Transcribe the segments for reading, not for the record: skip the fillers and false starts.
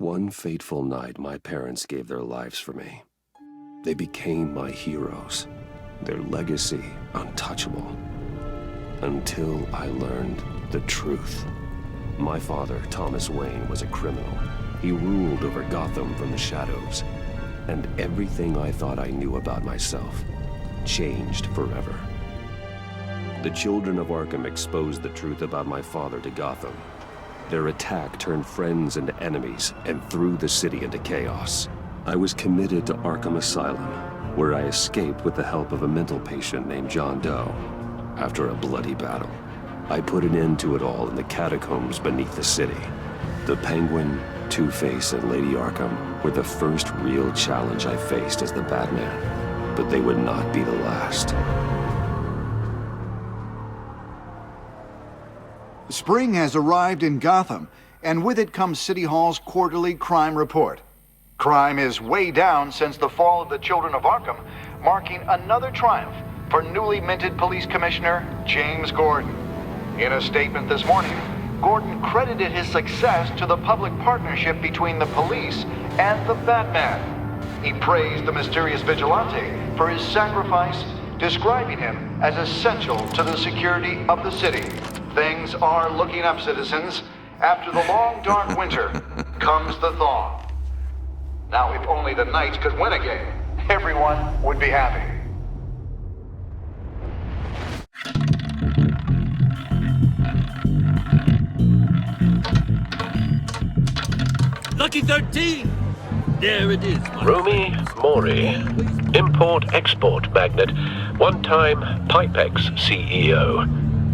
One fateful night, my parents gave their lives for me. They became my heroes, their legacy untouchable. Until I learned the truth. My father, Thomas Wayne, was a criminal. He ruled over Gotham from the shadows. And everything I thought I knew about myself changed forever. The children of Arkham exposed the truth about my father to Gotham. Their attack turned friends into enemies and threw the city into chaos. I was committed to Arkham Asylum, where I escaped with the help of a mental patient named John Doe. After a bloody battle, I put an end to it all in the catacombs beneath the city. The Penguin, Two-Face, and Lady Arkham were the first real challenge I faced as the Batman, but they would not be the last. Spring has arrived in Gotham, and with it comes City Hall's quarterly crime report. Crime is way down since the fall of the Children of Arkham, marking another triumph for newly minted Police Commissioner James Gordon. In a statement this morning, Gordon credited his success to the public partnership between the police and the Batman. He praised the mysterious vigilante for his sacrifice, describing him as essential to the security of the city. Things are looking up, citizens. After the long, dark winter comes the thaw. Now, if only the Knights could win again, everyone would be happy. Lucky 13! There it is. Rumi Mori, import-export magnate, one-time Pipex CEO,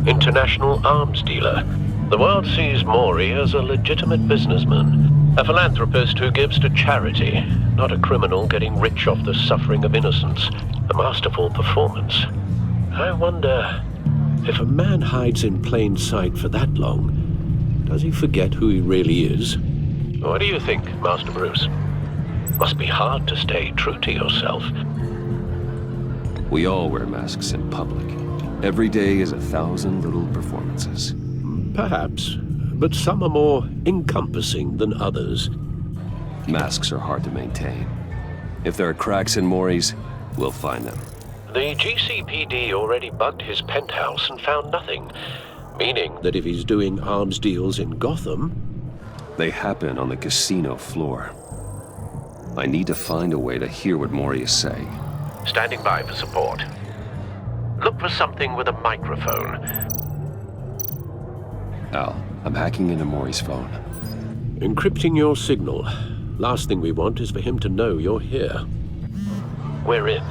international arms dealer. The world sees Mori as a legitimate businessman, a philanthropist who gives to charity, not a criminal getting rich off the suffering of innocence. A masterful performance. I wonder, if a man hides in plain sight for that long, does he forget who he really is? What do you think, Master Bruce? Must be hard to stay true to yourself. We all wear masks in public. Every day is 1,000 little performances. Perhaps, but some are more encompassing than others. Masks are hard to maintain. If there are cracks in Mori's, we'll find them. The GCPD already bugged his penthouse and found nothing, meaning that if he's doing arms deals in Gotham... They happen on the casino floor. I need to find a way to hear what Mori is saying. Standing by for support. Look for something with a microphone. Al, I'm hacking into Mori's phone. Encrypting your signal. Last thing we want is for him to know you're here. We're in.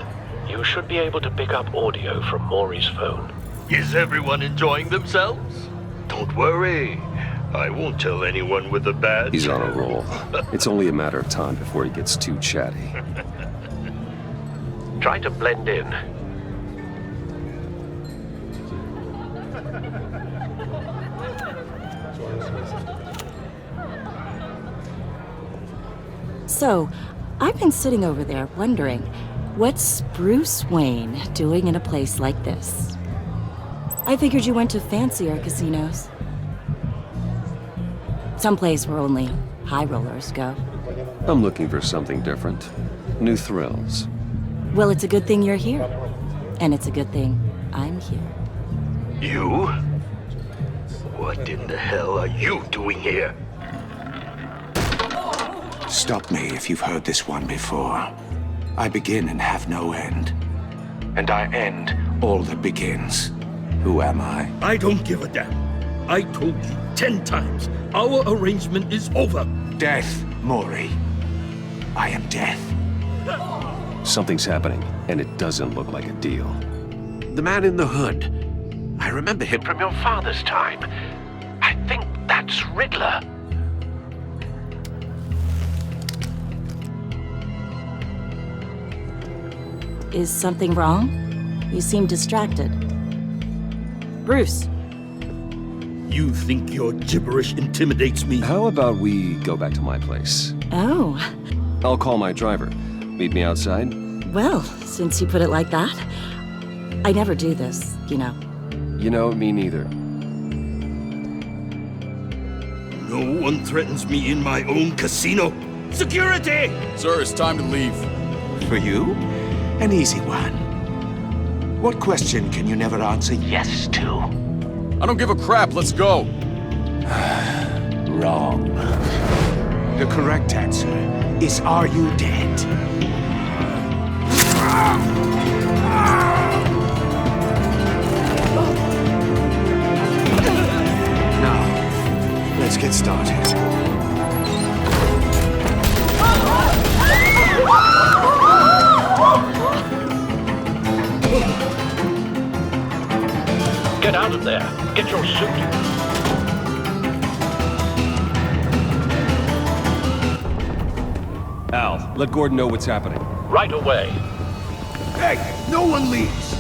You should be able to pick up audio from Mori's phone. Is everyone enjoying themselves? Don't worry. I won't tell anyone with a badge. He's on a roll. It's only a matter of time before he gets too chatty. Try to blend in. So, I've been sitting over there wondering, what's Bruce Wayne doing in a place like this? I figured you went to fancier casinos. Someplace where only high rollers go. I'm looking for something different. New thrills. Well, it's a good thing you're here. And it's a good thing I'm here. You? What in the hell are you doing here? Stop me if you've heard this one before. I begin and have no end. And I end all that begins. Who am I? I don't give a damn. I told you 10 times. Our arrangement is over. Death, Mori. I am death. Something's happening, and it doesn't look like a deal. The man in the hood. I remember him from your father's time. I think that's Riddler. Is something wrong? You seem distracted. Bruce. You think your gibberish intimidates me? How about we go back to my place? Oh. I'll call my driver. Meet me outside? Well, since you put it like that, I never do this, you know. You know, me neither. No No one threatens me in my own casino. Security! Sir, it's time to leave. For you, an easy one. What question can you never answer yes to? I don't give a crap, let's go. Wrong. The correct answer is, are you dead? Now, let's get started. Get out of there. Get your suit. Al, let Gordon know what's happening. Right away. Hey, no one leaves!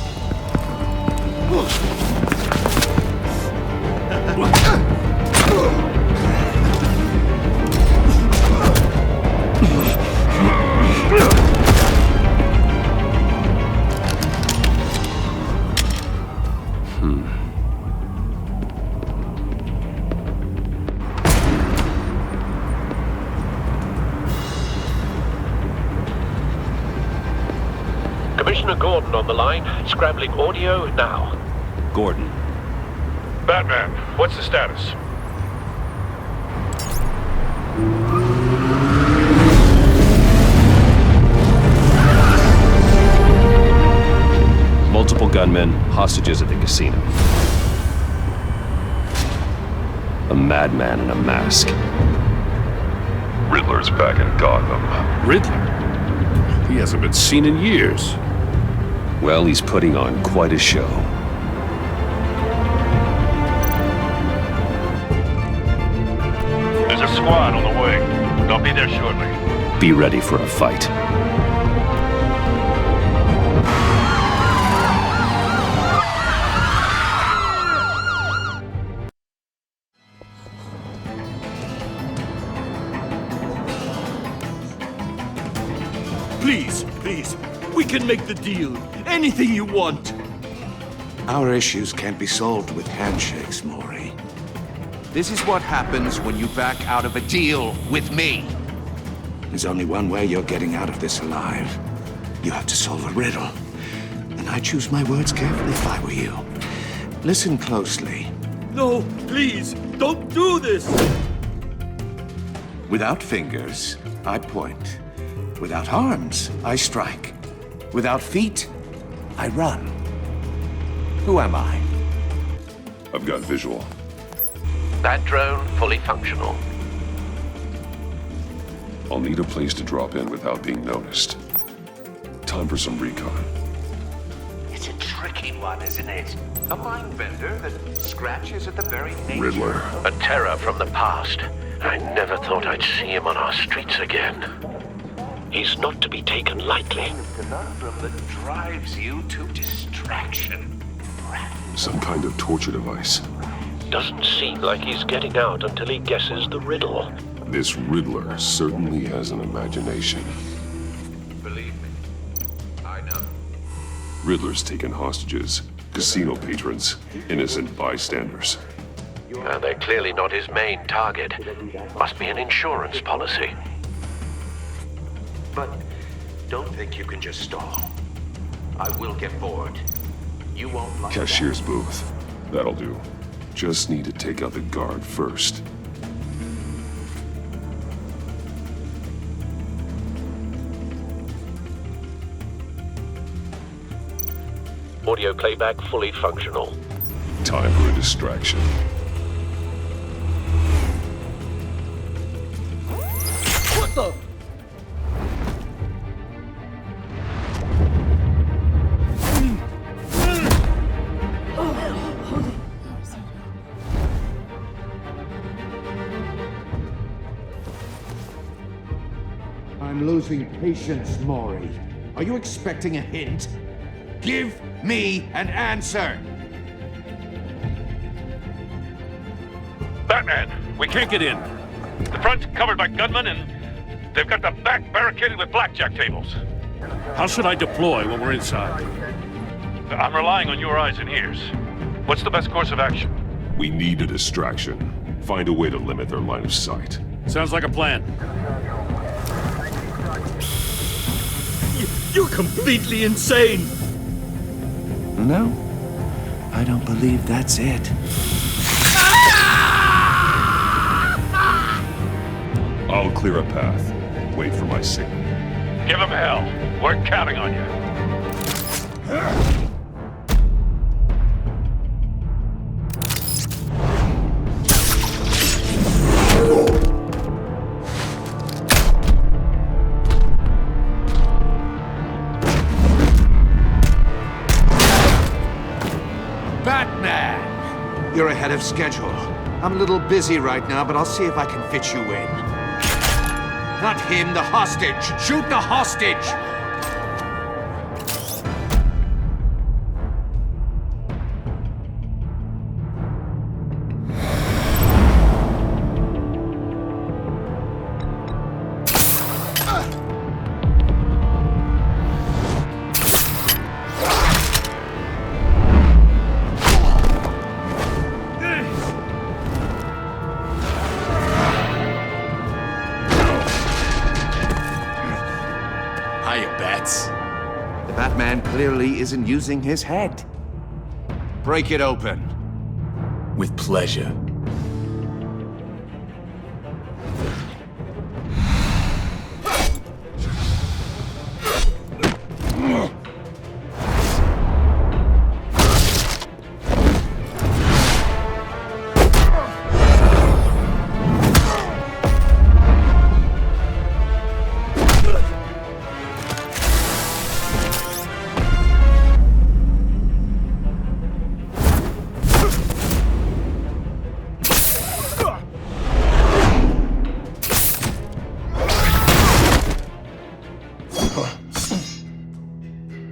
Commissioner Gordon on the line, scrambling audio now. Gordon. Batman, what's the status? Multiple gunmen, hostages at the casino. A madman in a mask. Riddler's back in Gotham. Riddler? He hasn't been seen in years. Well, he's putting on quite a show. There's a squad on the way. They'll be there shortly. Be ready for a fight. Please, please, we can make the deal. Anything you want. Our issues can't be solved with handshakes, Maury. This is what happens when you back out of a deal with me. There's only one way you're getting out of this alive. You have to solve a riddle. And I choose my words carefully if I were you. Listen closely. No, please, don't do this! Without fingers, I point. Without arms, I strike. Without feet, I run. Who am I? I've got visual. That drone fully functional. I'll need a place to drop in without being noticed. Time for some recon. It's a tricky one, isn't it? A mind bender that scratches at the very nature. Riddler. A terror from the past. I never thought I'd see him on our streets again. He's not to be taken lightly. The conundrum that drives you to distraction. Some kind of torture device. Doesn't seem like he's getting out until he guesses the riddle. This Riddler certainly has an imagination. Believe me, I know. Riddler's taken hostages, casino patrons, innocent bystanders. They're clearly not his main target. Must be an insurance policy. But don't think you can just stall. I will get bored. You won't like Cashier's booth. That'll do. Just need to take out the guard first. Audio playback fully functional. Time for a distraction. What the? I'm losing patience, Maury. Are you expecting a hint? Give me an answer! Batman, we can't get in. The front's covered by gunmen and they've got the back barricaded with blackjack tables. How should I deploy when we're inside? I'm relying on your eyes and ears. What's the best course of action? We need a distraction. find a way to limit their line of sight. Sounds like a plan. You're completely insane! No, I don't believe that's it. I'll clear a path. Wait for my signal. Give him hell. We're counting on you. Batman! You're ahead of schedule. I'm a little busy right now, but I'll see if I can fit you in. Not him, the hostage! Shoot the hostage! The Batman clearly isn't using his head. Break it open. With pleasure.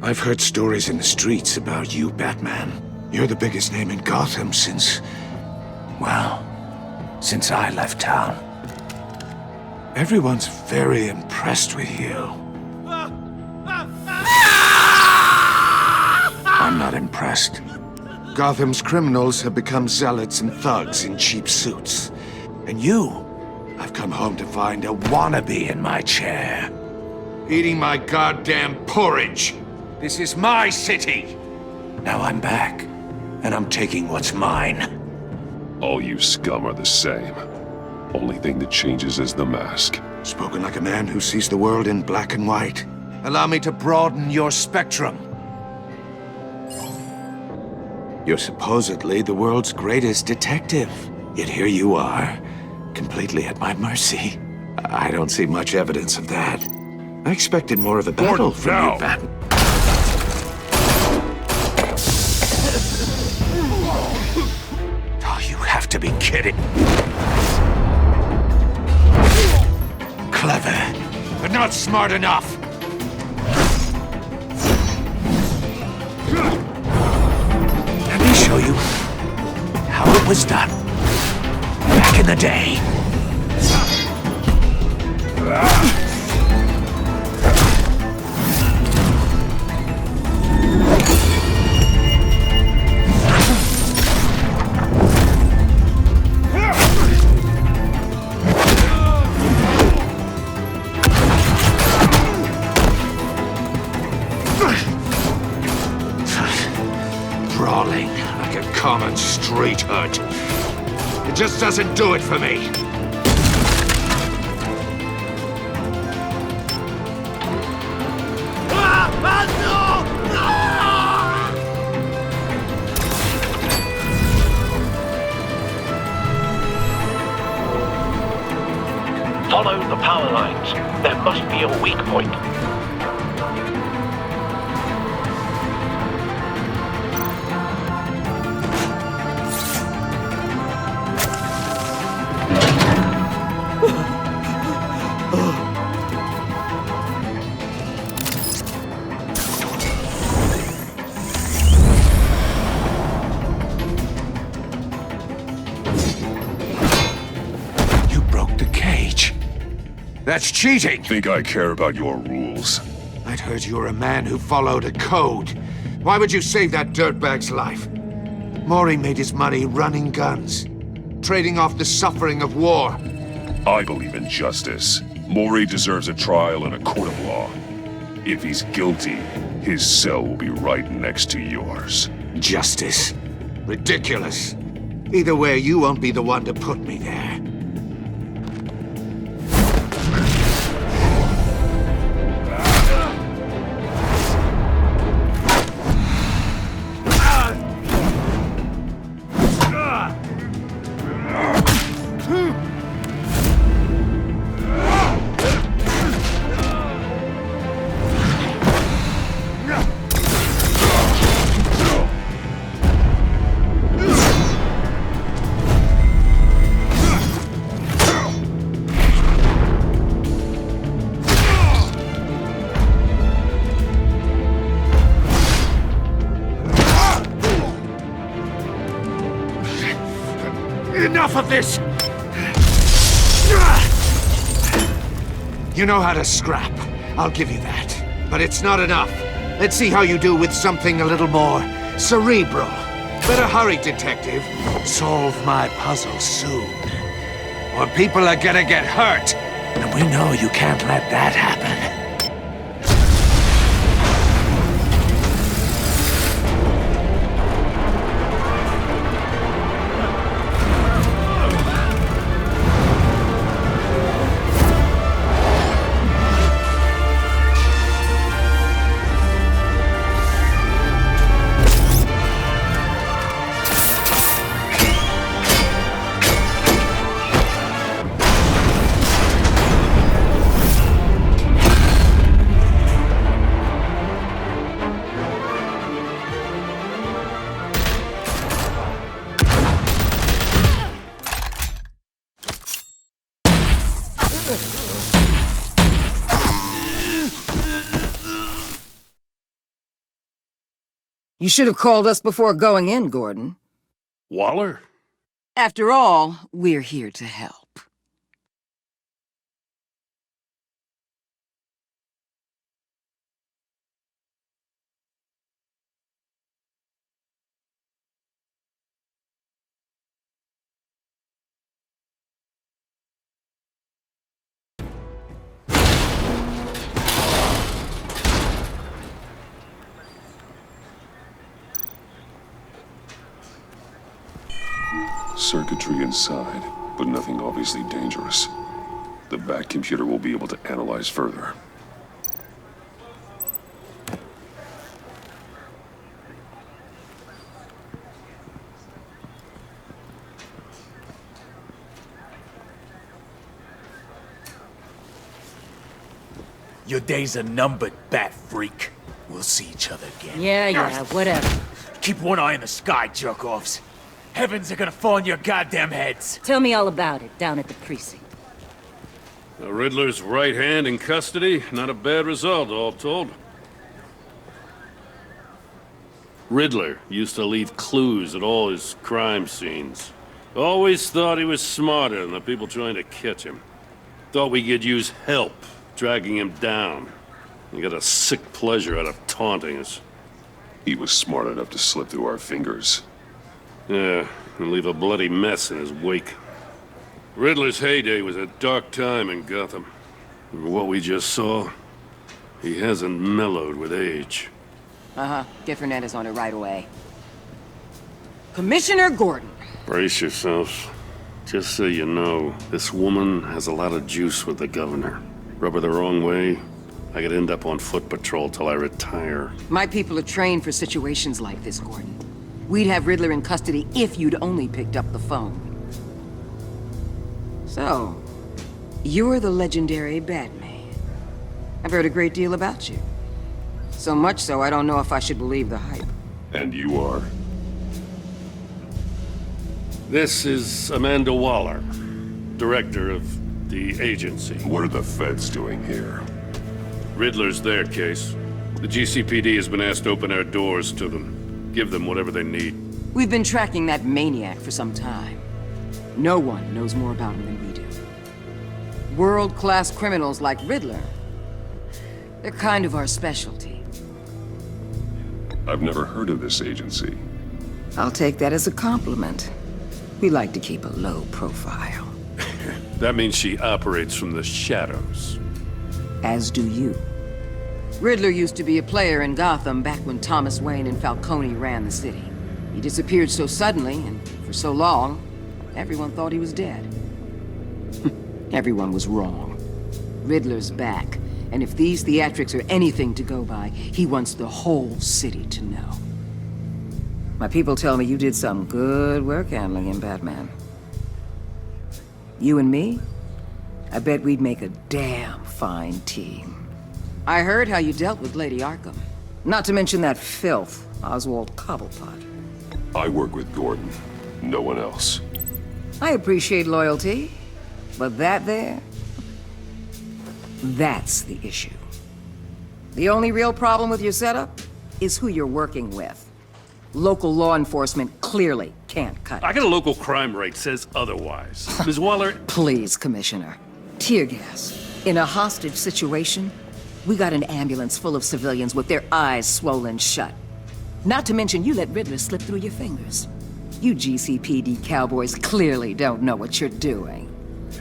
I've heard stories in the streets about you, Batman. You're the biggest name in Gotham since... well, since I left town. Everyone's very impressed with you. I'm not impressed. Gotham's criminals have become zealots and thugs in cheap suits. And you, I've come home to find a wannabe in my chair. Eating my goddamn porridge. This is my city. Now I'm back, and I'm taking what's mine. All you scum are the same. Only thing that changes is the mask. Spoken like a man who sees the world in black and white. Allow me to broaden your spectrum. You're supposedly the world's greatest detective. Yet here you are, completely at my mercy. I don't see much evidence of that. I expected more of a battle from you, Batman. Oh, you have to be kidding. Clever, but not smart enough. Let me show you how it was done back in the day. Brawling like a common street hood. It just doesn't do it for me. Follow the power lines. There must be a weak point. That's cheating! Think I care about your rules? I'd heard you were a man who followed a code. Why would you save that dirtbag's life? Maury made his money running guns. trading off the suffering of war. I believe in justice. Mori deserves a trial in a court of law. If he's guilty, his cell will be right next to yours. Justice? Ridiculous. Either way, you won't be the one to put me there. Enough of this! You know how to scrap. I'll give you that. But it's not enough. Let's see how you do with something a little more cerebral. Better hurry, detective. Solve my puzzle soon. Or people are gonna get hurt. And we know you can't let that happen. You should have called us before going in, Gordon. Waller? After all, we're here to help. Circuitry inside, but nothing obviously dangerous. The back computer will be able to analyze further. Your days are numbered, bat freak. We'll see each other again. Yeah, whatever. Keep one eye in the sky, jerk-offs. Heavens are gonna fall on your goddamn heads. Tell me all about it down at the precinct. The Riddler's right hand in custody. Not a bad result, all told. Riddler used to leave clues at all his crime scenes. Always thought he was smarter than the people trying to catch him. Thought we could use help dragging him down. He got a sick pleasure out of taunting us. He was smart enough to slip through our fingers. Yeah, and leave a bloody mess in his wake. Riddler's heyday was a dark time in Gotham. And what we just saw, he hasn't mellowed with age. Get Fernandez on it right away. Commissioner Gordon. Brace yourselves. Just so you know, this woman has a lot of juice with the governor. Rub her the wrong way, I could end up on foot patrol till I retire. My people are trained for situations like this, Gordon. We'd have Riddler in custody if you'd only picked up the phone. So, you're the legendary Batman. I've heard a great deal about you. So much so, I don't know if I should believe the hype. And you are? This is Amanda Waller, director of the agency. What are the feds doing here? Riddler's their case. The GCPD has been asked to open our doors to them. Give them whatever they need. We've been tracking that maniac for some time. No one knows more about him than we do. World-class criminals like Riddler. They're kind of our specialty. I've never heard of this agency. I'll take that as a compliment. We like to keep a low profile. That means she operates from the shadows. As do you. Riddler used to be a player in Gotham back when Thomas Wayne and Falcone ran the city. He disappeared so suddenly and for so long, everyone thought he was dead. Everyone was wrong. Riddler's back, and if these theatrics are anything to go by, he wants the whole city to know. My people tell me you did some good work handling him, Batman. You and me? I bet we'd make a damn fine team. I heard how you dealt with Lady Arkham. Not to mention that filth, Oswald Cobblepot. I work with Gordon. No one else. I appreciate loyalty, but that there... that's the issue. The only real problem with your setup is who you're working with. Local law enforcement clearly can't cut it. I got a local crime rate says otherwise. Ms. Waller... Please, Commissioner. Tear gas. In a hostage situation, we got an ambulance full of civilians with their eyes swollen shut. Not to mention you let Riddler slip through your fingers. You GCPD cowboys clearly don't know what you're doing.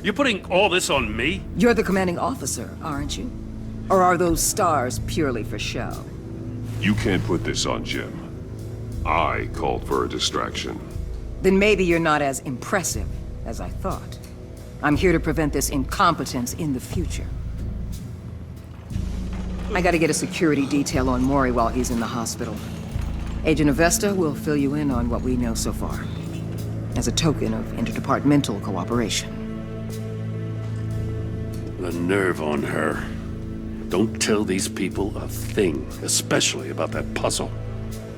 You're putting all this on me? You're the commanding officer, aren't you? Or are those stars purely for show? You can't put this on Jim. I called for a distraction. Then maybe you're not as impressive as I thought. I'm here to prevent this incompetence in the future. I gotta get a security detail on Mori while he's in the hospital. Agent Avesta will fill you in on what we know so far, as a token of interdepartmental cooperation. The nerve on her. Don't tell these people a thing, especially about that puzzle.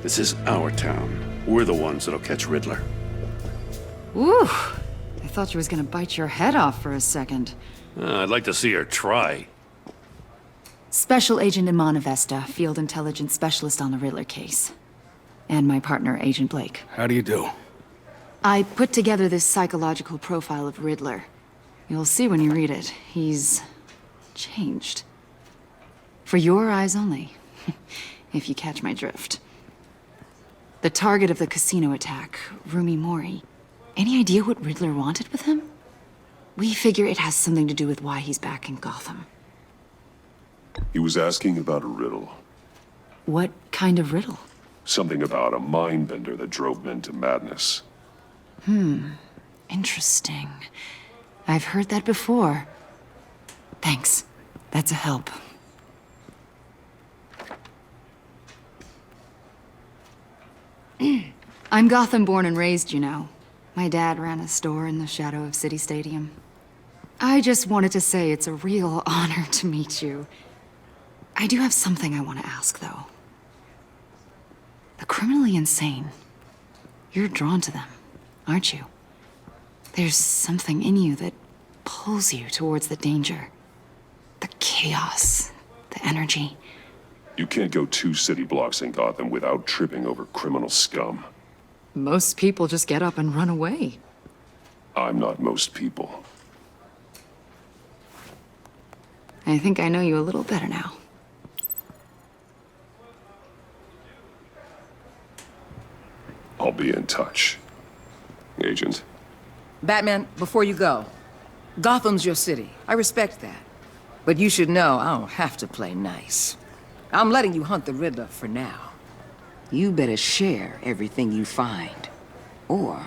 This is our town. We're the ones that'll catch Riddler. Ooh, I thought you was gonna bite your head off for a second. I'd like to see her try. Special Agent Iman Avesta, Field Intelligence Specialist on the Riddler case. And my partner, Agent Blake. How do you do? I put together this psychological profile of Riddler. You'll see when you read it. He's... changed. For your eyes only, if you catch my drift. The target of the casino attack, Rumi Mori. Any idea what Riddler wanted with him? We figure it has something to do with why he's back in Gotham. He was asking about a riddle. What kind of riddle? Something about a mind bender that drove men to madness. Interesting. I've heard that before. Thanks. That's a help. I'm Gotham born and raised, you know. My dad ran a store in the shadow of City Stadium. I just wanted to say it's a real honor to meet you. I do have something I want to ask, though. The criminally insane. You're drawn to them, aren't you? There's something in you that pulls you towards the danger. The chaos, the energy. You can't go 2 city blocks in Gotham without tripping over criminal scum. Most people just get up and run away. I'm not most people. I think I know you a little better now. I'll be in touch. Agent. Batman, before you go, Gotham's your city. I respect that. But you should know I don't have to play nice. I'm letting you hunt the Riddler for now. You better share everything you find. Or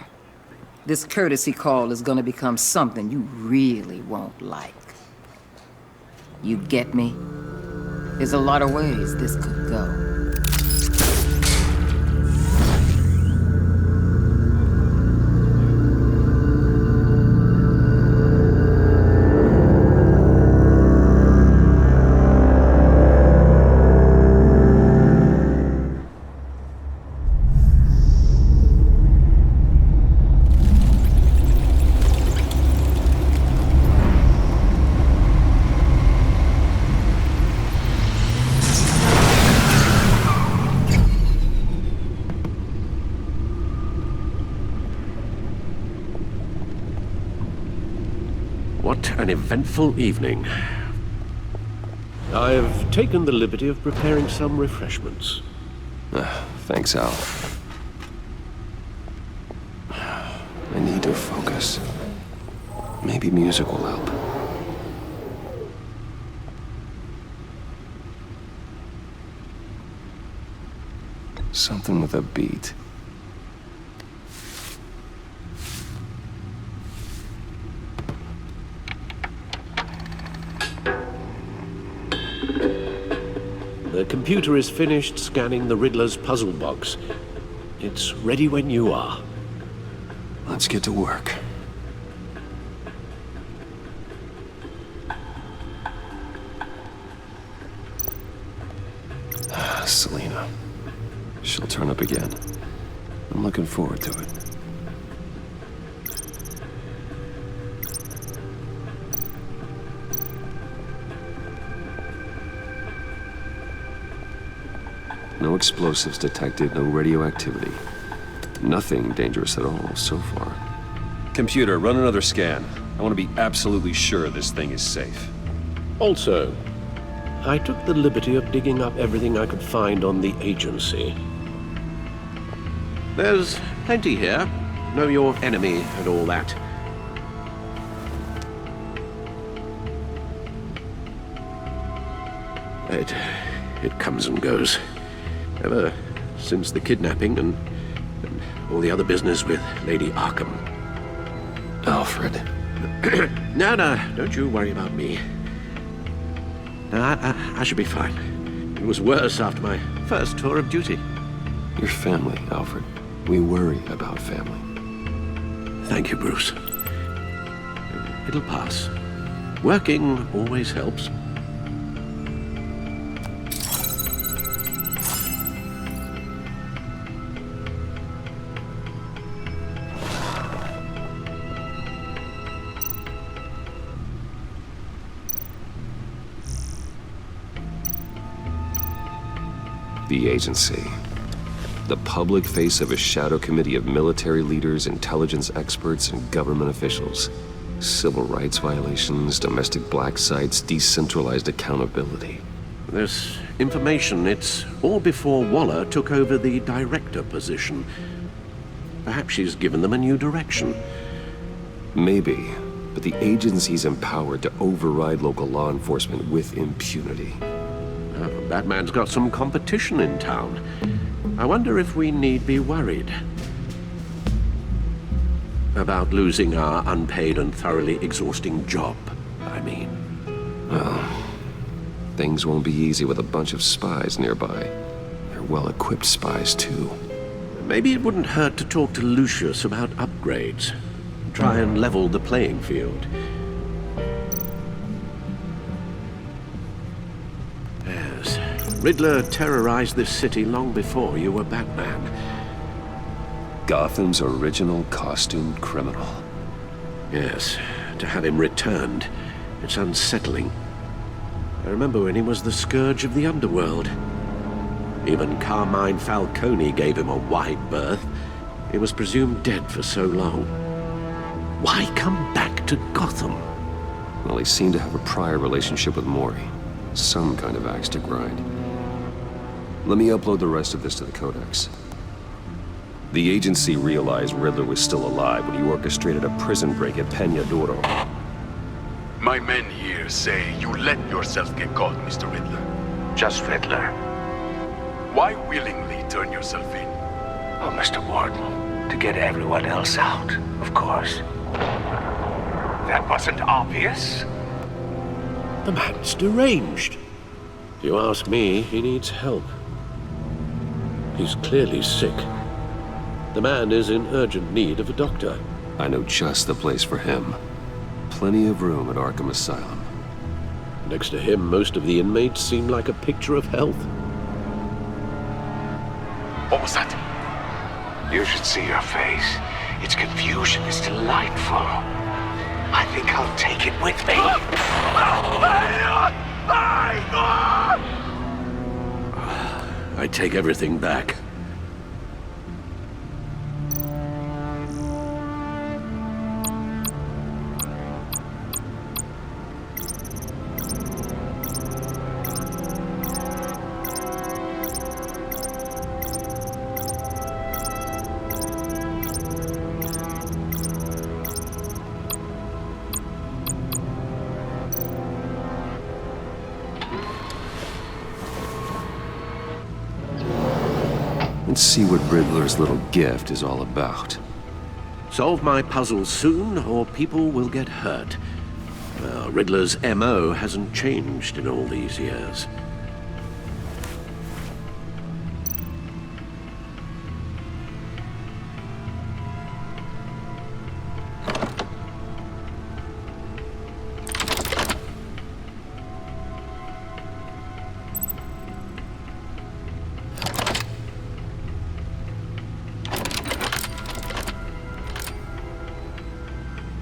this courtesy call is gonna become something you really won't like. You get me? There's a lot of ways this could go. What an eventful evening. I've taken the liberty of preparing some refreshments. Thanks, Al. I need need to focus. Maybe music will help. Something with a beat. The computer is finished scanning the Riddler's puzzle box. It's ready when you are. Let's get to work. Selena. She'll turn up again. I'm looking forward to it. No explosives detected, no radioactivity. Nothing dangerous at all so far. Computer, run another scan. I want to be absolutely sure this thing is safe. Also, I took the liberty of digging up everything I could find on the agency. There's plenty here. Know your enemy and all that. It comes and goes. Ever since the kidnapping and all the other business with Lady Arkham. Alfred. No, don't you worry about me. No, I should be fine. It was worse after my first tour of duty. Your family, Alfred. We worry about family. Thank you, Bruce. It'll pass. Working always helps. The agency. The public face of a shadow committee of military leaders, intelligence experts, and government officials. Civil rights violations, domestic black sites, decentralized accountability. This information, it's all before Waller took over the director position. Perhaps she's given them a new direction. Maybe, but the agency's empowered to override local law enforcement with impunity. Batman's got some competition in town. I wonder if we need be worried about losing our unpaid and thoroughly exhausting job, I mean. Well, things won't be easy with a bunch of spies nearby. They're well-equipped spies, too. Maybe it wouldn't hurt to talk to Lucius about upgrades. Try and level the playing field. Yes, Riddler terrorized this city long before you were Batman. Gotham's original costumed criminal. Yes, to have him returned, it's unsettling. I remember when he was the scourge of the underworld. Even Carmine Falcone gave him a wide berth. He was presumed dead for so long. Why come back to Gotham? Well, he seemed to have a prior relationship with Mori. Some kind of axe to grind. Let me upload the rest of this to the Codex. The agency realized Riddler was still alive when he orchestrated a prison break at Peña Duro. My men here say you let yourself get caught, Mr. Riddler. Just Riddler. Why willingly turn yourself in? Oh, Mr. Warden, to get everyone else out, of course. That wasn't obvious. The man's deranged. If you ask me, he needs help. He's clearly sick. The man is in urgent need of a doctor. I know just the place for him. Plenty of room at Arkham Asylum. Next to him, most of the inmates seem like a picture of health. What was that? You should see your face. Its confusion is delightful. I think I'll take it with me. I take everything back. Let's see what Riddler's little gift is all about. Solve my puzzle soon, or people will get hurt. Well, Riddler's MO hasn't changed in all these years.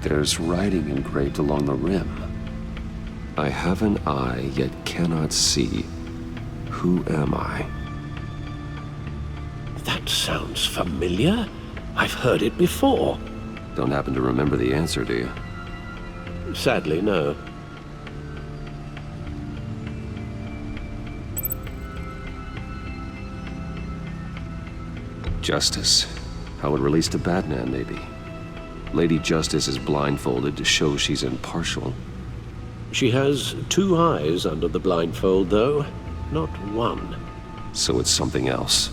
There's writing engraved along the rim. I have an eye, yet cannot see. Who am I? That sounds familiar. I've heard it before. Don't happen to remember the answer, do you? Sadly, no. Justice. How it relates to Batman, maybe. Lady Justice is blindfolded to show she's impartial. She has 2 eyes under the blindfold, though, not 1. So it's something else.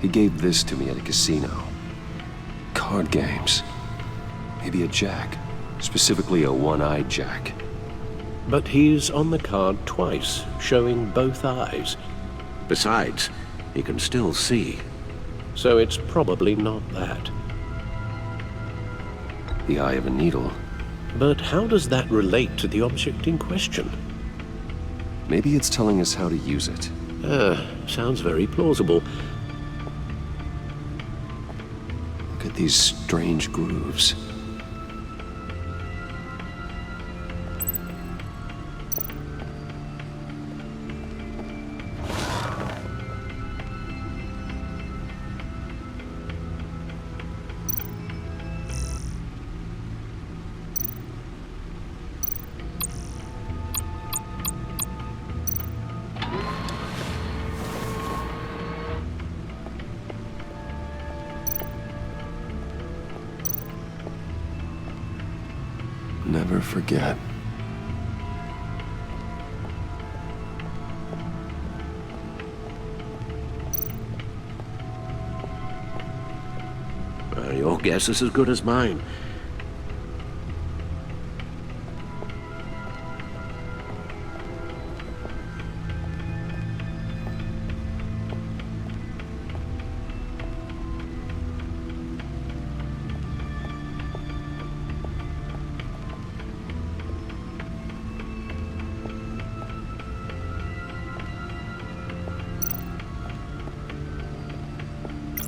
He gave this to me at a casino. Card games. Maybe a jack. Specifically a one-eyed jack. But he's on the card twice, showing both eyes. Besides, he can still see. So it's probably not that. The eye of a needle. But how does that relate to the object in question? Maybe it's telling us how to use it. Sounds very plausible. Look at these strange grooves. Never forget. Your guess is as good as mine.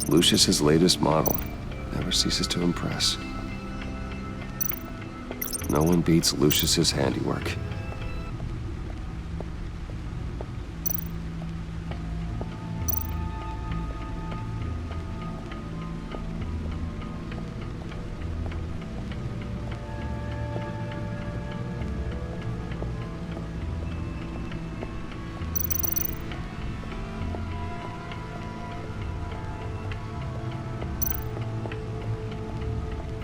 Lucius's latest model. Never ceases to impress. No one beats Lucius's handiwork.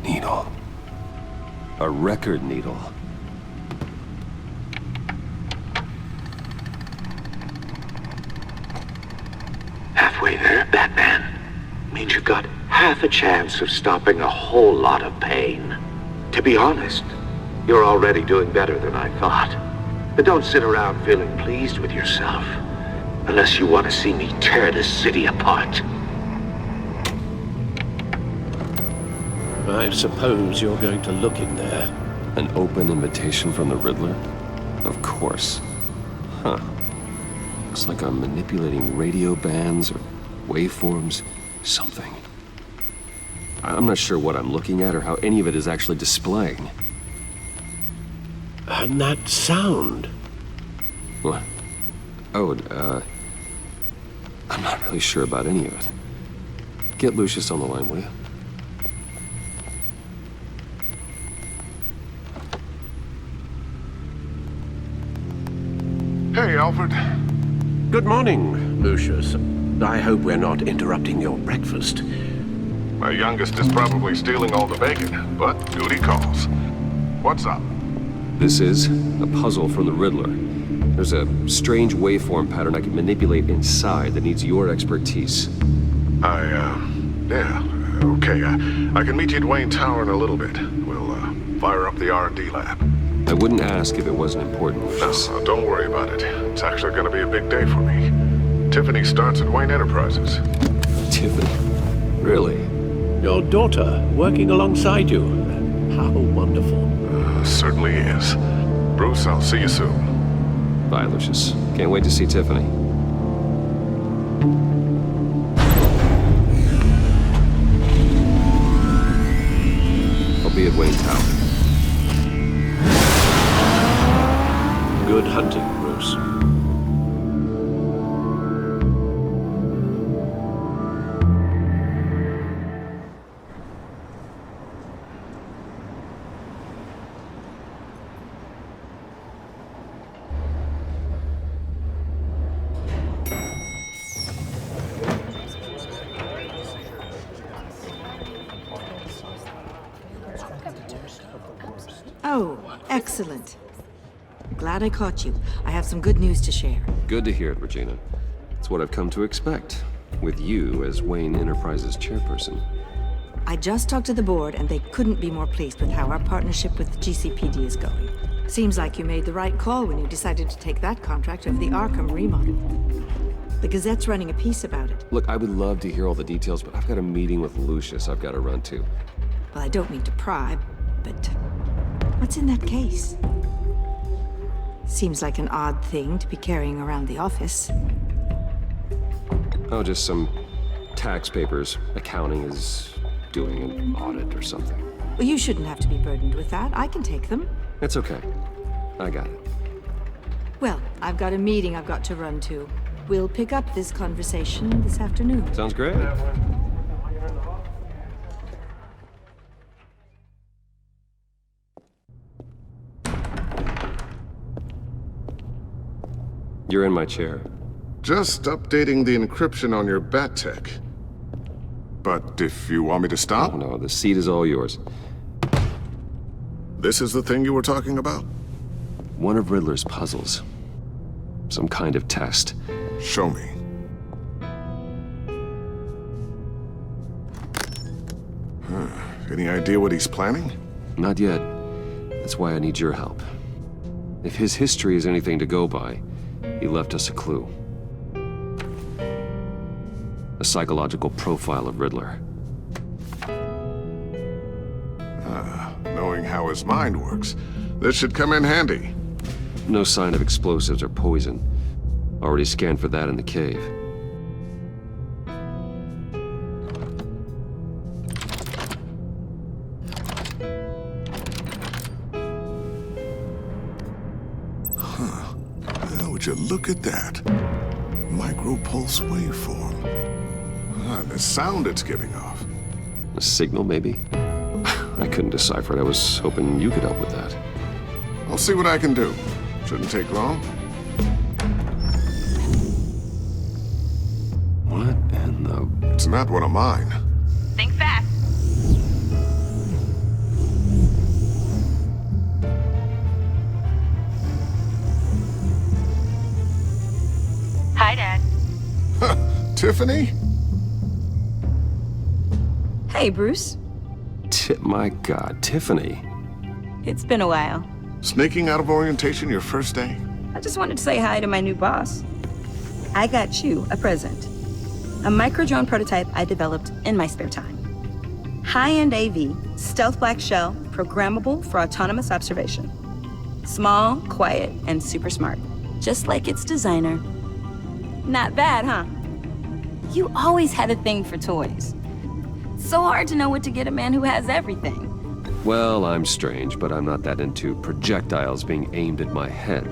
Needle. A record needle. Halfway there, Batman. Means you've got half a chance of stopping a whole lot of pain. To be honest, you're already doing better than I thought. But don't sit around feeling pleased with yourself. Unless you want to see me tear this city apart. I suppose you're going to look in there. An open invitation from the Riddler? Of course. Huh. Looks like I'm manipulating radio bands or waveforms. Something. I'm not sure what I'm looking at or how any of it is actually displaying. And that sound. What? Oh, I'm not really sure about any of it. Get Lucius on the line, will you? Hey, Alfred. Good morning, Lucius. I hope we're not interrupting your breakfast. My youngest is probably stealing all the bacon, but duty calls. What's up? This is a puzzle from the Riddler. There's a strange waveform pattern I can manipulate inside that needs your expertise. Yeah, okay. I can meet you at Wayne Tower in a little bit. We'll, fire up the R&D lab. I wouldn't ask if it wasn't important, Lucius. No, don't worry about it. It's actually gonna be a big day for me. Tiffany starts at Wayne Enterprises. Tiffany? Really? Your daughter, working alongside you. How wonderful. Certainly is. Bruce, I'll see you soon. Bye, Lucius. Can't wait to see Tiffany. I'll be at Wayne Tower. Good hunting, Bruce. Oh, excellent. Glad I caught you. I have some good news to share. Good to hear it, Regina. It's what I've come to expect, with you as Wayne Enterprises chairperson. I just talked to the board, and they couldn't be more pleased with how our partnership with GCPD is going. Seems like you made the right call when you decided to take that contract over the Arkham remodel. The Gazette's running a piece about it. Look, I would love to hear all the details, but I've got a meeting with Lucius I've got to run to. Well, I don't mean to pry, but what's in that case? Seems like an odd thing to be carrying around the office. Oh, just some tax papers. Accounting is doing an audit or something. Well, you shouldn't have to be burdened with that. I can take them. It's okay. I got it. Well, I've got a meeting I've got to run to. We'll pick up this conversation this afternoon. Sounds great. You're in my chair. Just updating the encryption on your bat tech. But if you want me to stop? Oh, no, the seat is all yours. This is the thing you were talking about? One of Riddler's puzzles. Some kind of test. Show me. Any idea what he's planning? Not yet. That's why I need your help. If his history is anything to go by, he left us a clue. A psychological profile of Riddler. Knowing how his mind works, this should come in handy. No sign of explosives or poison. Already scanned for that in the cave. Would you look at that? Micro-pulse waveform. And the sound it's giving off. A signal, maybe? I couldn't decipher it. I was hoping you could help with that. I'll see what I can do. Shouldn't take long. What in the... It's not one of mine. Think fast. Hi, Dad. Tiffany? Hey, Bruce. My God, Tiffany. It's been a while. Sneaking out of orientation your first day? I just wanted to say hi to my new boss. I got you a present. A micro-drone prototype I developed in my spare time. High-end AV, stealth black shell, programmable for autonomous observation. Small, quiet, and super smart. Just like its designer. Not bad, huh? You always had a thing for toys. So hard to know what to get a man who has everything. Well, I'm strange, but I'm not that into projectiles being aimed at my head.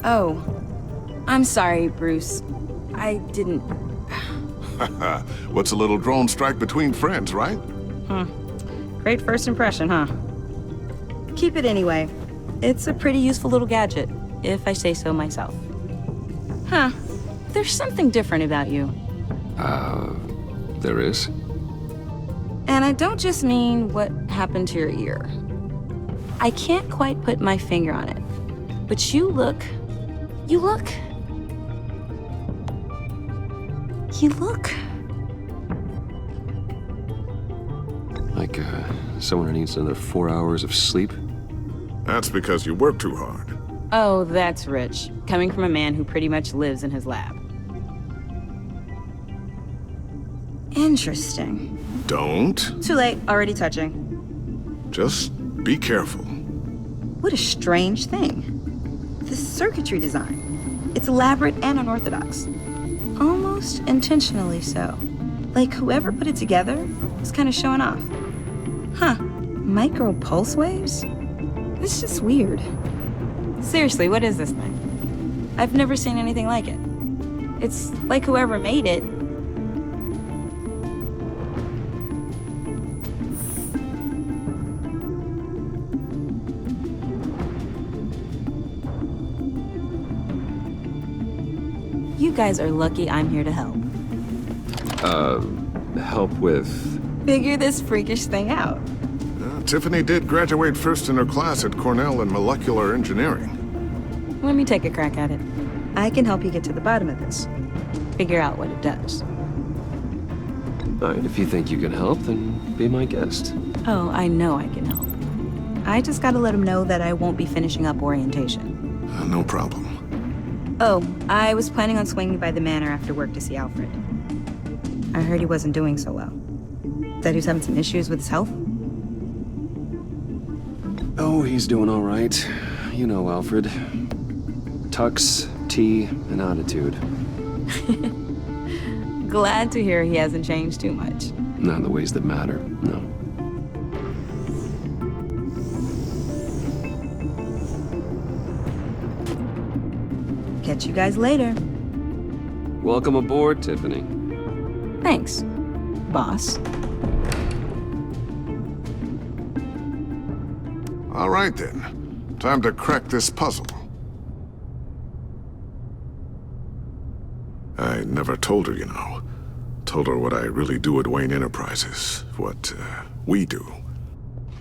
Oh, I'm sorry, Bruce. I didn't... What's a little drone strike between friends, right? Great first impression, huh? Keep it anyway. It's a pretty useful little gadget, if I say so myself. Huh. There's something different about you. There is? And I don't just mean what happened to your ear. I can't quite put my finger on it, but you look... Like, someone who needs another 4 hours of sleep? That's because you work too hard. Oh, that's rich. Coming from a man who pretty much lives in his lab. Interesting. Don't. Too late, already touching. Just be careful. What a strange thing. The circuitry design. It's elaborate and unorthodox. Almost intentionally so. Like whoever put it together was kind of showing off. Huh, micro pulse waves? It's just weird. Seriously, what is this thing? I've never seen anything like it. It's like whoever made it. You guys are lucky I'm here to help. Help with... Figure this freakish thing out. Tiffany did graduate first in her class at Cornell in molecular engineering. Let me take a crack at it. I can help you get to the bottom of this. Figure out what it does. All right, if you think you can help, then be my guest. Oh, I know I can help. I just gotta let him know that I won't be finishing up orientation. No problem. Oh, I was planning on swinging by the manor after work to see Alfred. I heard he wasn't doing so well. That he was having some issues with his health? Oh, he's doing all right. You know Alfred. Tux, tea, and attitude. Glad to hear he hasn't changed too much. Not in the ways that matter, no. Catch you guys later. Welcome aboard, Tiffany. Thanks, boss. All right then. Time to crack this puzzle. I never told her, you know. Told her what I really do at Wayne Enterprises. What, we do.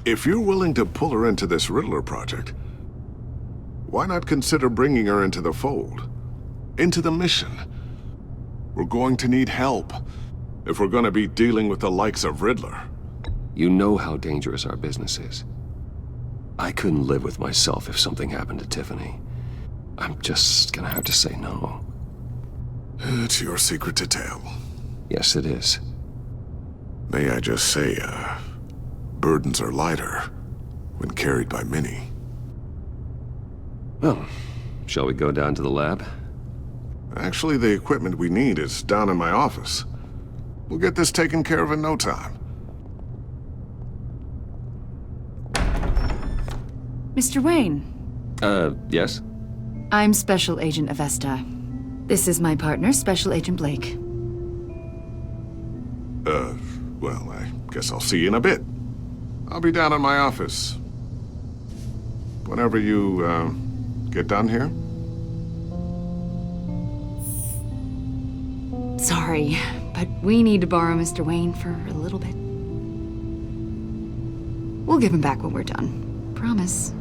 If you're willing to pull her into this Riddler project, why not consider bringing her into the fold? Into the mission? We're going to need help if we're going to be dealing with the likes of Riddler. You know how dangerous our business is. I couldn't live with myself if something happened to Tiffany. I'm just gonna have to say no. It's your secret to tell. Yes, it is. May I just say, burdens are lighter when carried by many. Well, shall we go down to the lab? Actually, the equipment we need is down in my office. We'll get this taken care of in no time. Mr. Wayne. Yes? I'm Special Agent Avesta. This is my partner, Special Agent Blake. Well, I guess I'll see you in a bit. I'll be down in my office. Whenever you, get done here. Sorry, but we need to borrow Mr. Wayne for a little bit. We'll give him back when we're done. Promise.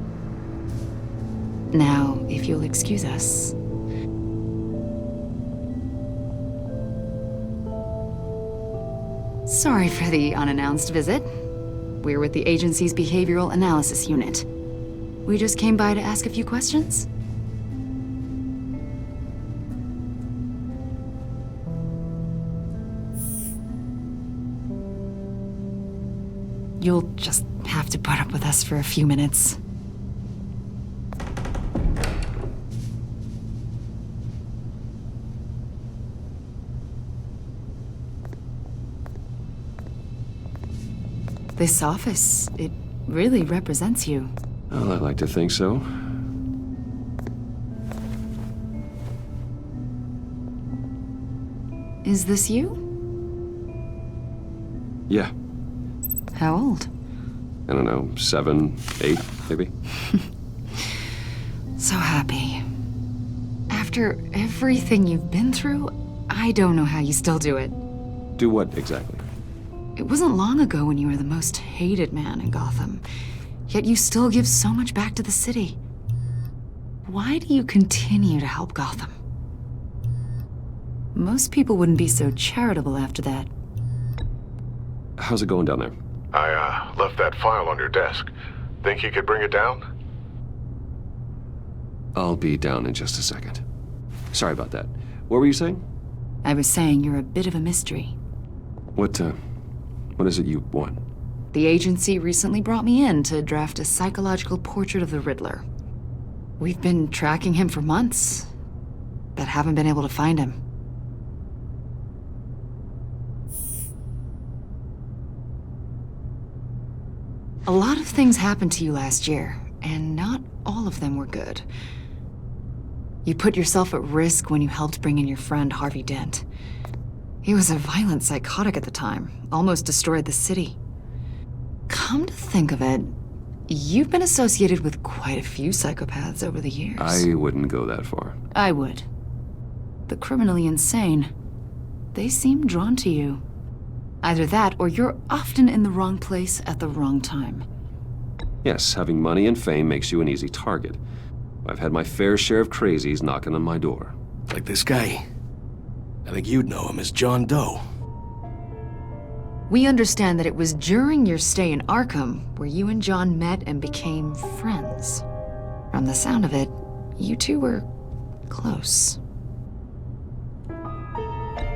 Now, if you'll excuse us. Sorry for the unannounced visit. We're with the agency's behavioral analysis unit. We just came by to ask a few questions. You'll just have to put up with us for a few minutes. This office, it really represents you. Well, I like to think so. Is this you? Yeah. How old? I don't know, 7, 8, maybe? So happy. After everything you've been through, I don't know how you still do it. Do what exactly? It wasn't long ago when you were the most hated man in Gotham. Yet you still give so much back to the city. Why do you continue to help Gotham? Most people wouldn't be so charitable after that. How's it going down there? I, left that file on your desk. Think you could bring it down? I'll be down in just a second. Sorry about that. What were you saying? I was saying you're a bit of a mystery. What is it you want? The agency recently brought me in to draft a psychological portrait of the Riddler. We've been tracking him for months, but haven't been able to find him. A lot of things happened to you last year, and not all of them were good. You put yourself at risk when you helped bring in your friend Harvey Dent. He was a violent psychotic at the time, almost destroyed the city. Come to think of it, you've been associated with quite a few psychopaths over the years. I wouldn't go that far. I would. The criminally insane, they seem drawn to you. Either that, or you're often in the wrong place at the wrong time. Yes, having money and fame makes you an easy target. I've had my fair share of crazies knocking on my door. Like this guy. I think you'd know him as John Doe. We understand that it was during your stay in Arkham where you and John met and became friends. From the sound of it, you two were close.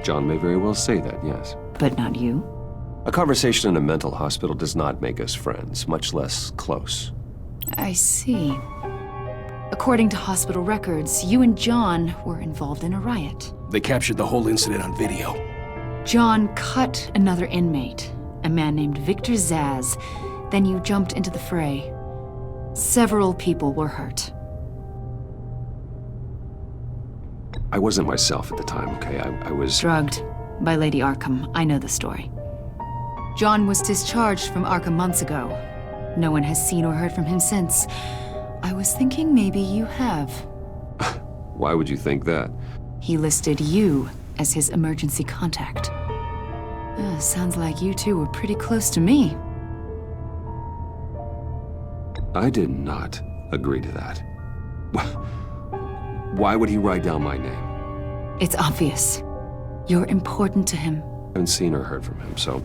John may very well say that, yes. But not you? A conversation in a mental hospital does not make us friends, much less close. I see. According to hospital records, you and John were involved in a riot. They captured the whole incident on video. John cut another inmate, a man named Victor Zaz. Then you jumped into the fray. Several people were hurt. I wasn't myself at the time, okay? I was... drugged by Lady Arkham. I know the story. John was discharged from Arkham months ago. No one has seen or heard from him since. I was thinking maybe you have. Why would you think that? He listed you as his emergency contact. Sounds like you two were pretty close to me. I did not agree to that. Why would he write down my name? It's obvious. You're important to him. I haven't seen or heard from him, so...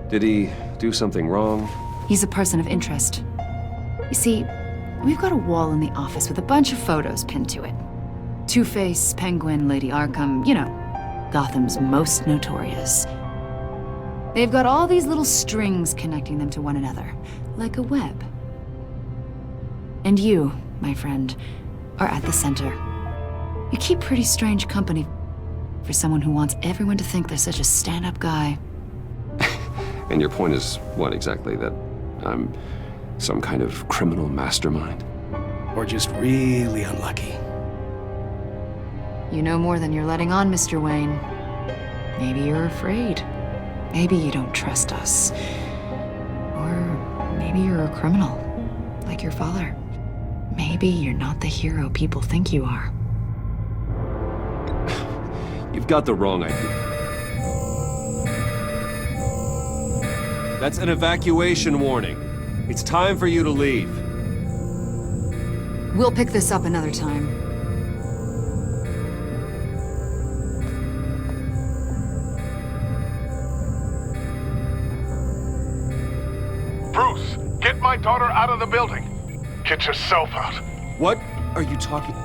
Did he do something wrong? He's a person of interest. You see, we've got a wall in the office with a bunch of photos pinned to it. Two-Face, Penguin, Lady Arkham, you know, Gotham's most notorious. They've got all these little strings connecting them to one another, like a web. And you, my friend, are at the center. You keep pretty strange company for someone who wants everyone to think they're such a stand-up guy. And your point is what exactly? That I'm some kind of criminal mastermind? Or just really unlucky? You know more than you're letting on, Mr. Wayne. Maybe you're afraid. Maybe you don't trust us. Or maybe you're a criminal, like your father. Maybe you're not the hero people think you are. You've got the wrong idea. That's an evacuation warning. It's time for you to leave. We'll pick this up another time. Bruce, get my daughter out of the building. Get yourself out. What are you talking?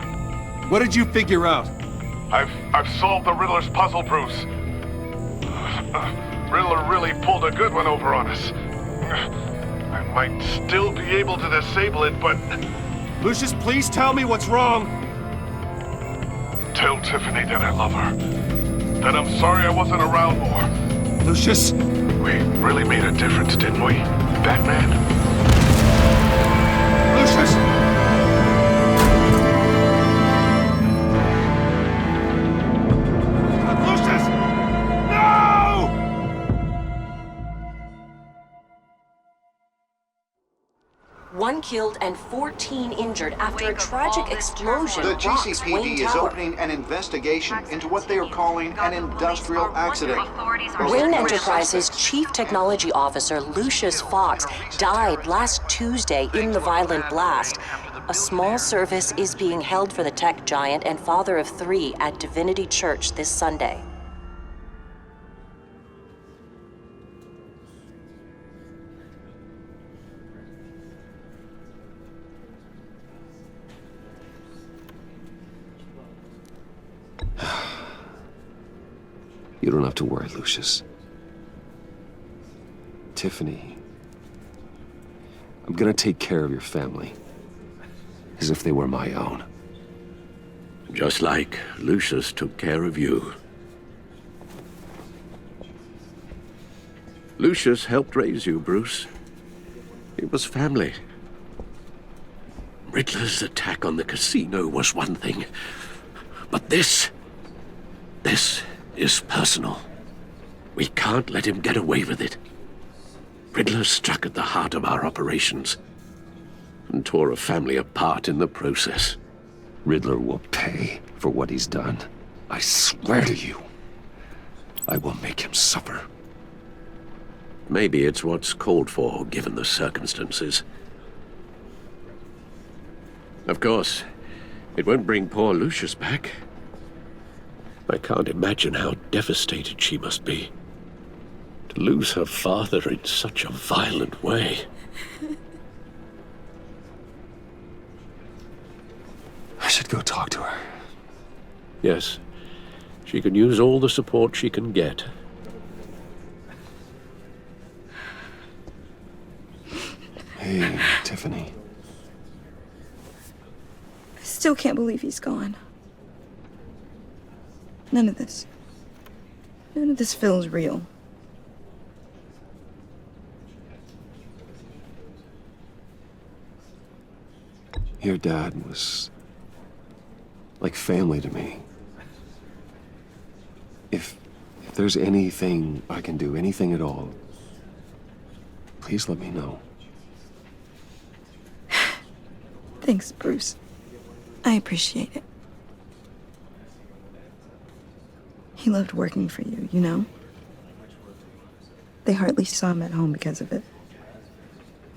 What did you figure out? I've solved the Riddler's puzzle, Bruce. Riddler really pulled a good one over on us. I might still be able to disable it, but... Lucius, please tell me what's wrong. Tell Tiffany that I love her. That I'm sorry I wasn't around more. Lucius! We really made a difference, didn't we, Batman? Lucius! Lucius! No! 1 killed and 14 injured after a tragic explosion The rocks Wayne GCPD is Tower. opening an investigation into what they are calling an industrial accident. Wayne Enterprises' Chief Technology Officer Lucius Fox died last Tuesday in the violent blast. A small service is being held for the tech giant and father of 3 at Divinity Church this Sunday. You don't have to worry, Lucius. Tiffany, I'm gonna take care of your family. As if they were my own. Just like Lucius took care of you. Lucius helped raise you, Bruce. It was family. Riddler's attack on the casino was one thing. But this is personal. We can't let him get away with it. Riddler struck at the heart of our operations and tore a family apart in the process. Riddler will pay for what he's done. I swear to you, I will make him suffer. Maybe it's what's called for, given the circumstances. Of course, it won't bring poor Lucius back. I can't imagine how devastated she must be. To lose her father in such a violent way. I should go talk to her. Yes, she can use all the support she can get. Hey, Tiffany. I still can't believe he's gone. None of this feels real. Your dad was like family to me. If there's anything I can do, anything at all, please let me know. Thanks, Bruce. I appreciate it. He loved working for you, you know? They hardly saw him at home because of it.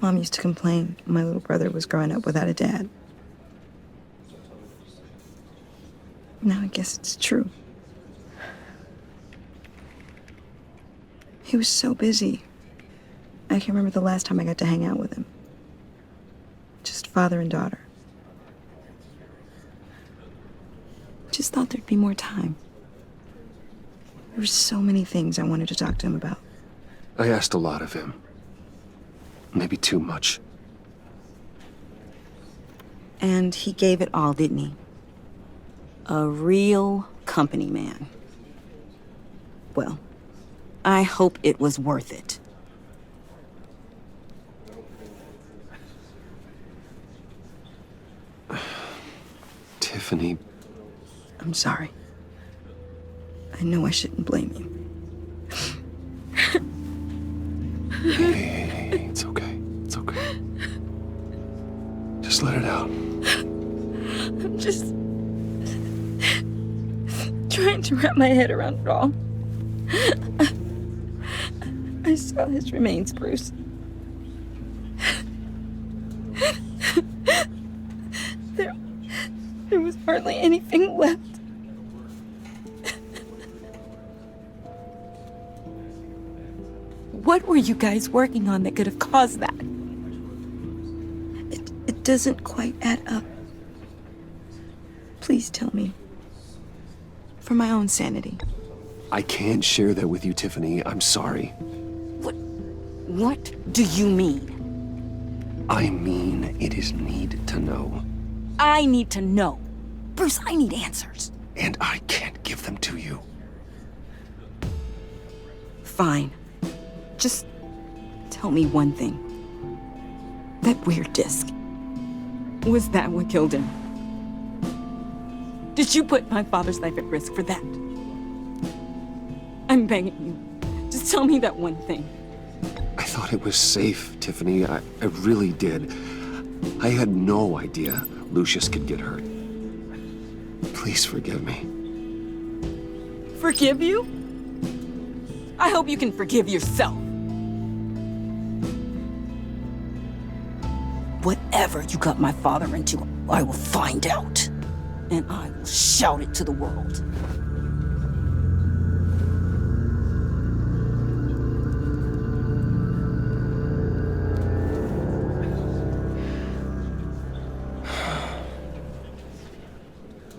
Mom used to complain my little brother was growing up without a dad. Now I guess it's true. He was so busy. I can remember the last time I got to hang out with him. Just father and daughter. Just thought there'd be more time. There were so many things I wanted to talk to him about. I asked a lot of him. Maybe too much. And he gave it all, didn't he? A real company man. Well, I hope it was worth it. Tiffany. I'm sorry. I know I shouldn't blame you. Hey, it's okay. It's okay. Just let it out. I'm just trying to wrap my head around it all. I saw his remains, Bruce. There was hardly anything left. What were you guys working on that could have caused that? It doesn't quite add up. Please tell me. For my own sanity. I can't share that with you, Tiffany. I'm sorry. What do you mean? I mean, it is need to know. I need to know. Bruce, I need answers. And I can't give them to you. Fine. Just tell me one thing. That weird disc. Was that what killed him? Did you put my father's life at risk for that? I'm begging you. Just tell me that one thing. I thought it was safe, Tiffany. I really did. I had no idea Lucius could get hurt. Please forgive me. Forgive you? I hope you can forgive yourself. Whatever you got my father into, I will find out. And I will shout it to the world.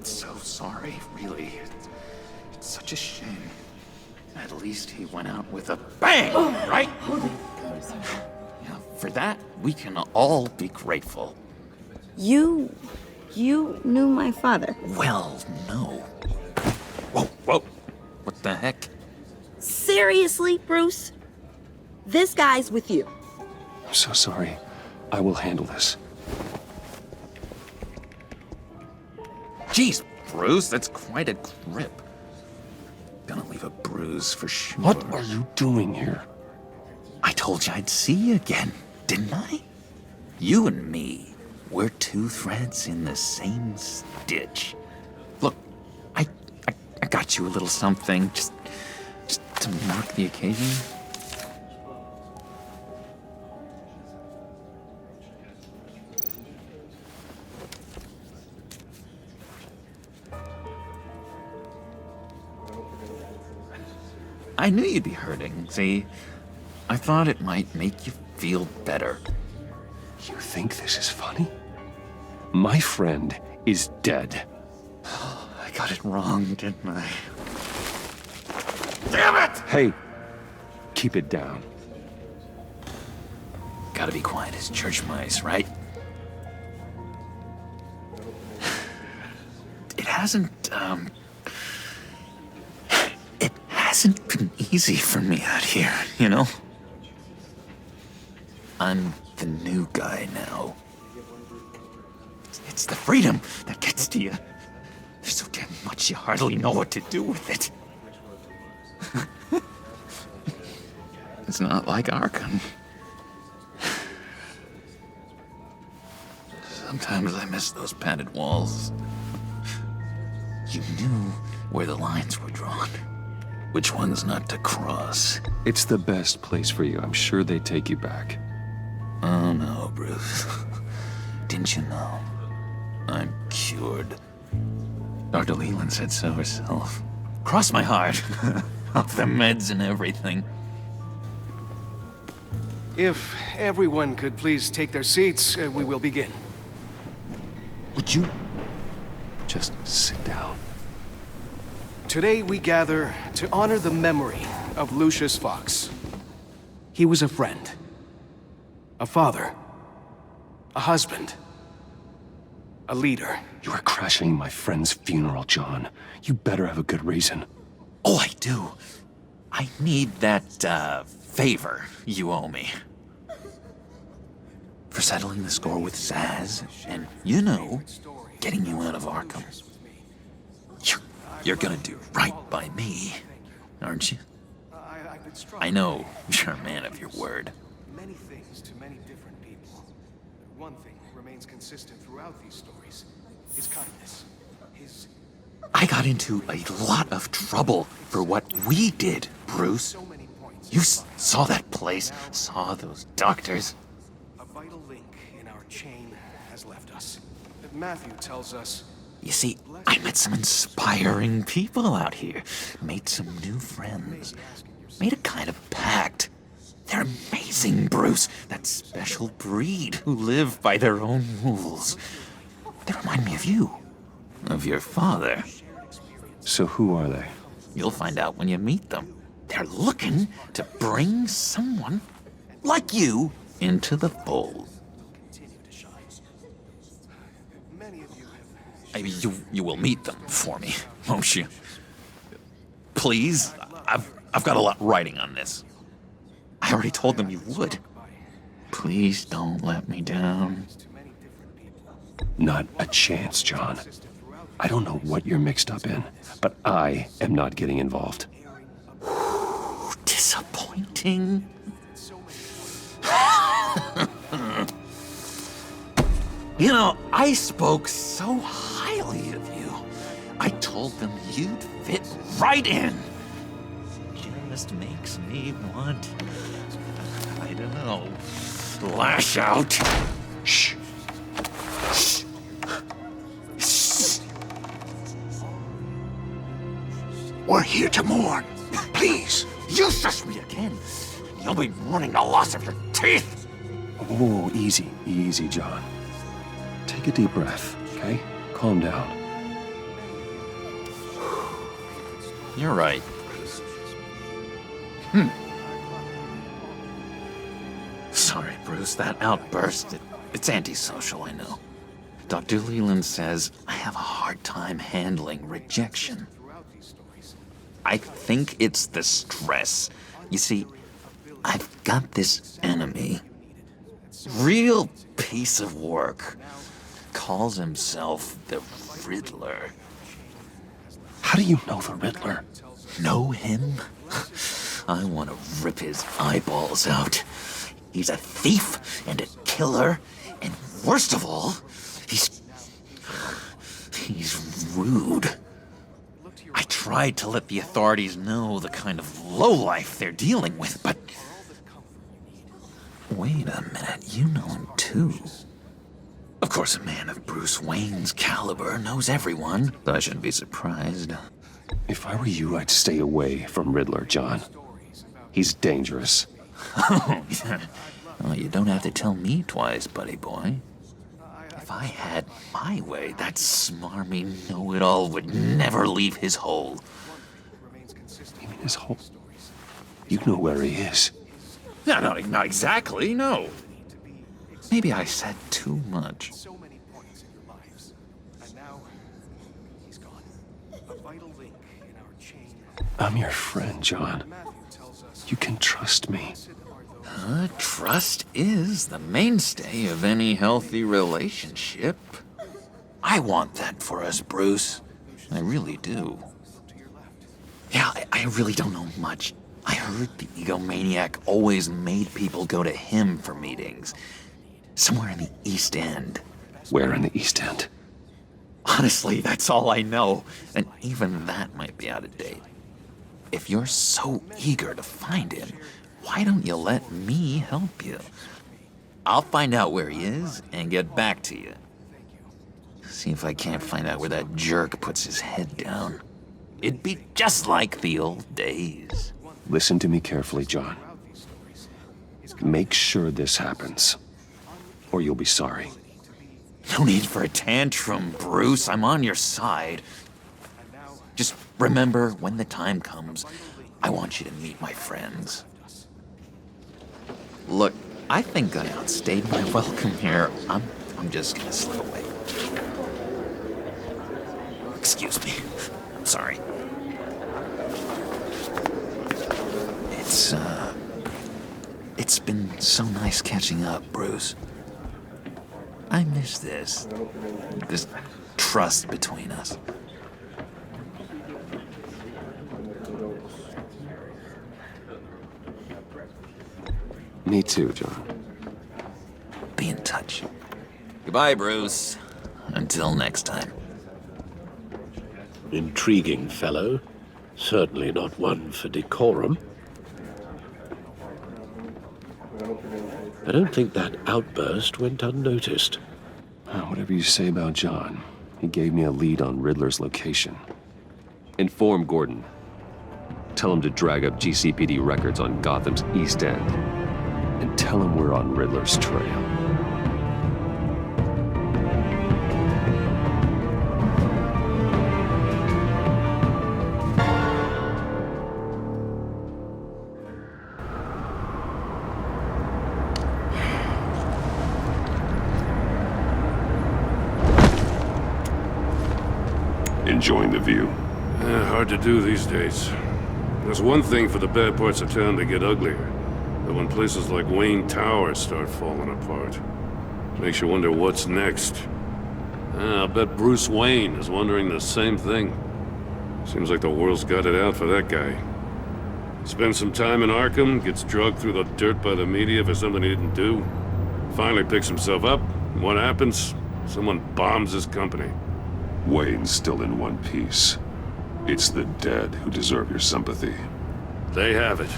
So sorry, really. It's such a shame. At least he went out with a bang, right? Yeah, for that, we can all be grateful. You knew my father. Well, no. Whoa, whoa. What the heck? Seriously, Bruce? This guy's with you. I'm so sorry. I will handle this. Jeez, Bruce, that's quite a grip. Gonna leave a bruise for sure. What are you doing here? I told you I'd see you again, didn't I? You and me, we're two threads in the same stitch. Look, I got you a little something, just to mark the occasion. I knew you'd be hurting, see? I thought it might make you feel better. You think this is funny? My friend is dead. I got it wrong, didn't I? Damn it! Hey, keep it down. Gotta be quiet as church mice, right? It hasn't been easy for me out here, you know? I'm the new guy now. It's the freedom that gets to you. There's so damn much you hardly know what to do with it. It's not like Arkham. Sometimes I miss those padded walls. You knew where the lines were drawn. Which ones not to cross. It's the best place for you. I'm sure they take you back. Oh no, Bruce. Didn't you know? I'm cured. Dr. Leland said so herself. Cross my heart. Off the meds and everything. If everyone could please take their seats, we will begin. Would you just sit down? Today we gather to honor the memory of Lucius Fox. He was a friend, a father, a husband, a leader. You are crashing my friend's funeral, John. You better have a good reason. Oh, I do. I need that, favor you owe me. For settling the score with Zaz, and, you know, getting you out of Arkham. You're gonna do right by me, aren't you? I know you're a man of your word. Many things to many different people. One thing remains consistent throughout these stories. His kindness. I got into a lot of trouble for what we did, Bruce. You saw that place, saw those doctors. A vital link in our chain has left us. Matthew tells us. You see, I met some inspiring people out here. Made some new friends. Made a kind of pact. They're amazing, Bruce. That special breed who live by their own rules. They remind me of you. Of your father. So who are they? You'll find out when you meet them. They're looking to bring someone like you into the fold. You will meet them for me, won't you? Please? I've got a lot riding on this. I already told them you would. Please don't let me down. Not a chance, John. I don't know what you're mixed up in, but I am not getting involved. Disappointing. You know, I spoke so highly of you. I told them you'd fit right in. Just makes me want, I don't know, lash out. Shh. Shh. Shh. We're here to mourn. Please. You shush me again. You'll be mourning the loss of your teeth. Oh, easy, easy, John. Take a deep breath, okay? Calm down. You're right. Sorry, Bruce, that outburst, it's antisocial, I know. Dr. Leland says I have a hard time handling rejection. I think it's the stress. You see, I've got this enemy. Real piece of work. Calls himself the Riddler. How do you know the Riddler? Know him? I want to rip his eyeballs out. He's a thief and a killer, and worst of all, he's rude. I tried to let the authorities know the kind of lowlife they're dealing with, but... Wait a minute, you know him too. Of course, a man of Bruce Wayne's caliber knows everyone, but I shouldn't be surprised. If I were you, I'd stay away from Riddler, John. He's dangerous. Oh, yeah. Well, you don't have to tell me twice, buddy boy. If I had my way, that smarmy know-it-all would never leave his hole. You mean his hole? You know where he is. No, not exactly, no. Maybe I said too much. I'm your friend, John. You can trust me. Trust is the mainstay of any healthy relationship. I want that for us, Bruce. I really do. Yeah, I really don't know much. I heard the egomaniac always made people go to him for meetings. Somewhere in the East End. Where in the East End? Honestly, that's all I know. And even that might be out of date. If you're so eager to find him, why don't you let me help you? I'll find out where he is and get back to you. See if I can't find out where that jerk puts his head down. It'd be just like the old days. Listen to me carefully, John. Make sure this happens, or you'll be sorry. No need for a tantrum, Bruce. I'm on your side. Just remember, when the time comes, I want you to meet my friends. Look, I think I outstayed my welcome here. I'm just gonna slip away. Excuse me. I'm sorry. It's been so nice catching up, Bruce. I miss this trust between us. Me too, John. Be in touch. Goodbye, Bruce. Until next time. Intriguing fellow. Certainly not one for decorum. I don't think that outburst went unnoticed. Whatever you say about John, he gave me a lead on Riddler's location. Inform Gordon. Tell him to drag up GCPD records on Gotham's East End. And tell him we're on Riddler's trail. Enjoying the view? Hard to do these days. There's one thing for the bad parts of town to get uglier. But when places like Wayne Tower start falling apart, makes you wonder what's next. I'll bet Bruce Wayne is wondering the same thing. Seems like the world's got it out for that guy. Spends some time in Arkham, gets drugged through the dirt by the media for something he didn't do. Finally picks himself up, and what happens? Someone bombs his company. Wayne's still in one piece. It's the dead who deserve your sympathy. They have it.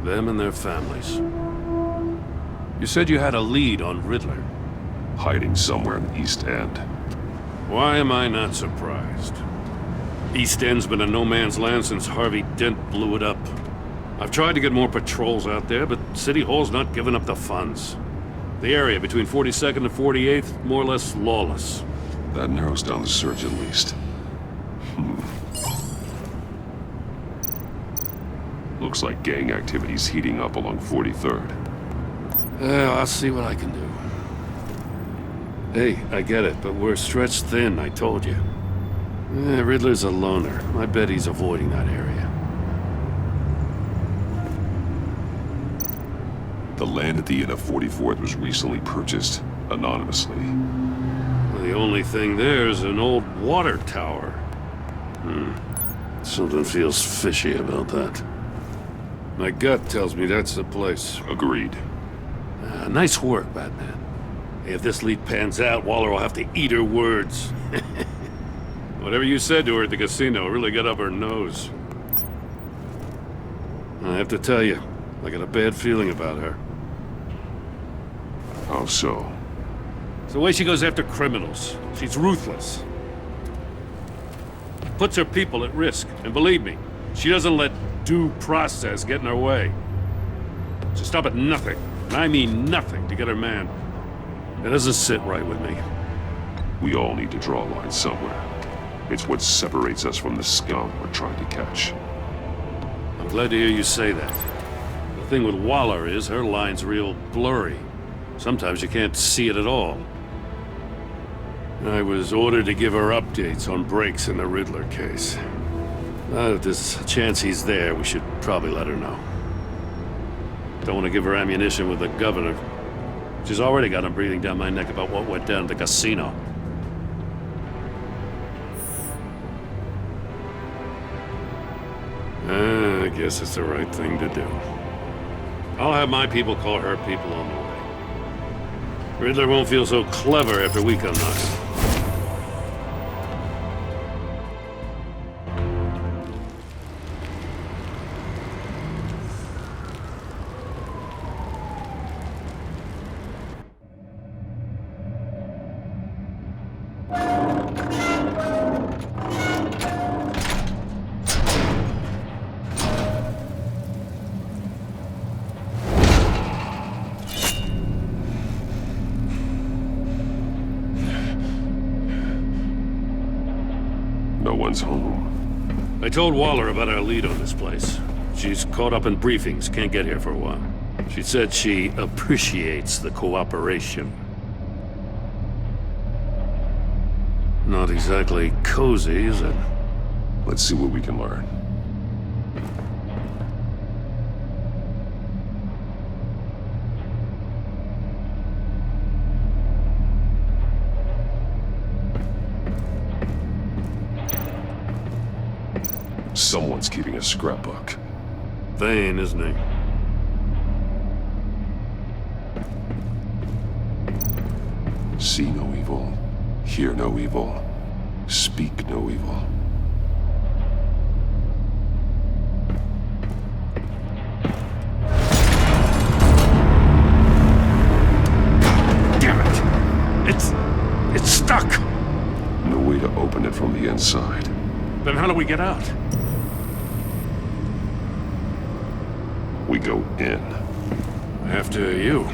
Them and their families. You said you had a lead on Riddler. Hiding somewhere in the East End. Why am I not surprised? East End's been a no-man's land since Harvey Dent blew it up. I've tried to get more patrols out there, but City Hall's not giving up the funds. The area between 42nd and 48th, more or less lawless. That narrows down the search at least. Looks like gang activity's heating up along 43rd. I'll see what I can do. Hey, I get it, but we're stretched thin, I told you. Riddler's a loner. I bet he's avoiding that area. The land at the end of 44th was recently purchased anonymously. Well, the only thing there is an old water tower. Something feels fishy about that. My gut tells me that's the place. Agreed. Nice work, Batman. If this lead pans out, Waller will have to eat her words. Whatever you said to her at the casino really got up her nose. I have to tell you, I got a bad feeling about her. How so? It's the way she goes after criminals. She's ruthless. Puts her people at risk. And believe me, she doesn't let due process get in her way. She'll stop at nothing, and I mean nothing, to get her man. It doesn't sit right with me. We all need to draw a line somewhere. It's what separates us from the scum we're trying to catch. I'm glad to hear you say that. The thing with Waller is her line's real blurry. Sometimes you can't see it at all. I was ordered to give her updates on breaks in the Riddler case. If there's a chance he's there, we should probably let her know. Don't want to give her ammunition with the governor. She's already got him breathing down my neck about what went down at the casino. I guess it's the right thing to do. I'll have my people call her people on the way. Riddler won't feel so clever after we come knocking. No one's home. I told Waller about our lead on this place. She's caught up in briefings, can't get here for a while. She said she appreciates the cooperation. Not exactly cozy, is it? Let's see what we can learn. Someone's keeping a scrapbook. Vane, isn't he? See no evil, hear no evil, speak no evil. Damn it! It's stuck! No way to open it from the inside. Then how do we get out? We go in. After you.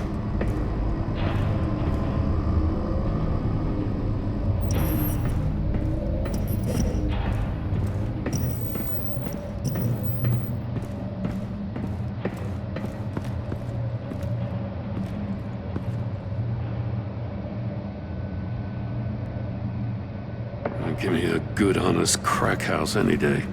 Give me a good, honest crack house any day.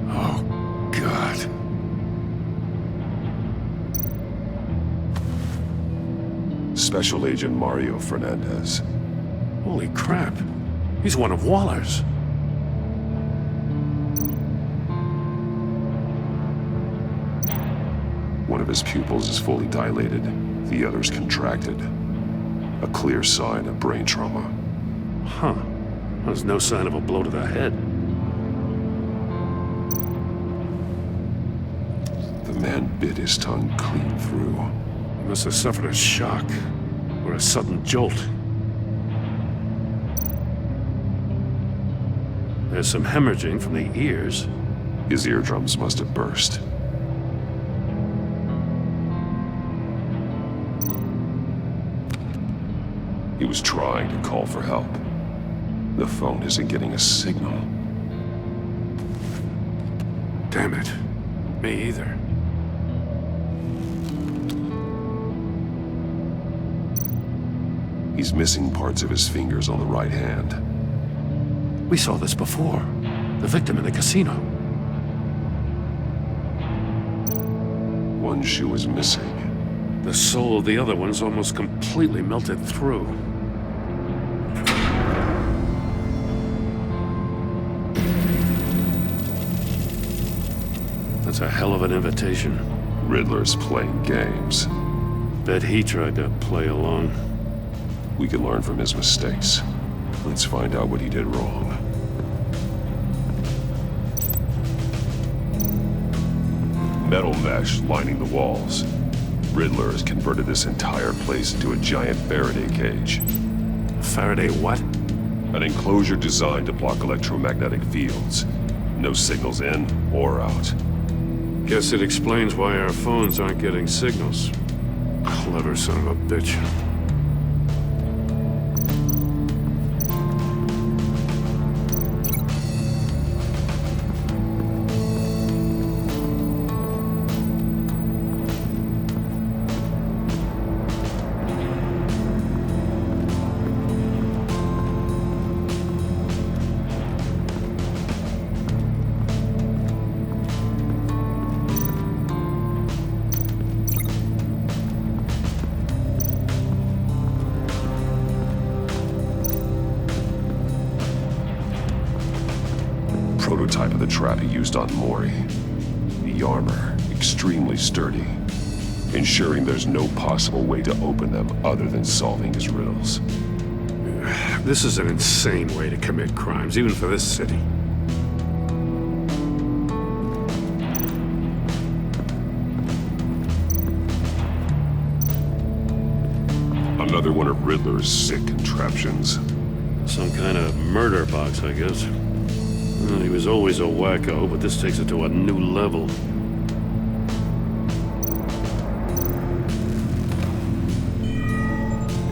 Oh, God. Special Agent Mario Fernandez. Holy crap. He's one of Waller's. One of his pupils is fully dilated, the other's contracted. A clear sign of brain trauma. Huh. There's no sign of a blow to the head. The man bit his tongue clean through. He must have suffered a shock, or a sudden jolt. There's some hemorrhaging from the ears. His eardrums must have burst. He was trying to call for help. The phone isn't getting a signal. Damn it. Me either. He's missing parts of his fingers on the right hand. We saw this before. The victim in the casino. One shoe is missing. The sole of the other one's almost completely melted through. That's a hell of an invitation. Riddler's playing games. Bet he tried to play along. We can learn from his mistakes. Let's find out what he did wrong. Metal mesh lining the walls. Riddler has converted this entire place into a giant Faraday cage. Faraday what? An enclosure designed to block electromagnetic fields. No signals in or out. Guess it explains why our phones aren't getting signals. Clever son of a bitch. Prototype of the trap he used on Mori. The armor, extremely sturdy, ensuring there's no possible way to open them other than solving his riddles. This is an insane way to commit crimes, even for this city. Another one of Riddler's sick contraptions. Some kind of murder box, I guess. Well, he was always a wacko, but this takes it to a new level.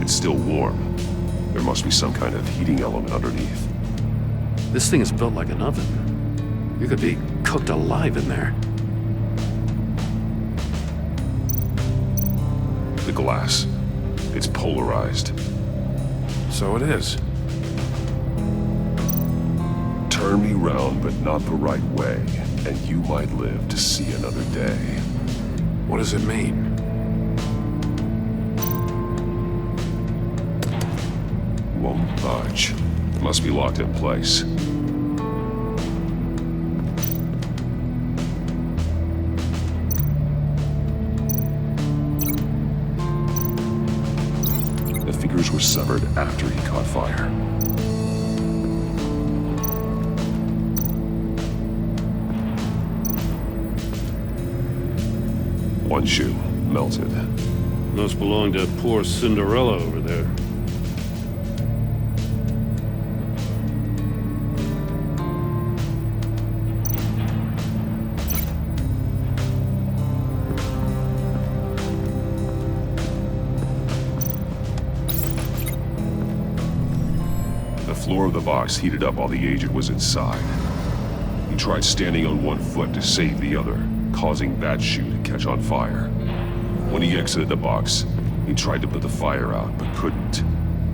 It's still warm. There must be some kind of heating element underneath. This thing is built like an oven. You could be cooked alive in there. The glass. It's polarized. So it is. Turn me round, but not the right way, and you might live to see another day. What does it mean? Won't budge. It must be locked in place. The fingers were severed after he caught fire. One shoe, melted. Those belong to poor Cinderella over there. The floor of the box heated up while the agent was inside. He tried standing on one foot to save the other, causing that shoe to catch on fire. When he exited the box, he tried to put the fire out, but couldn't,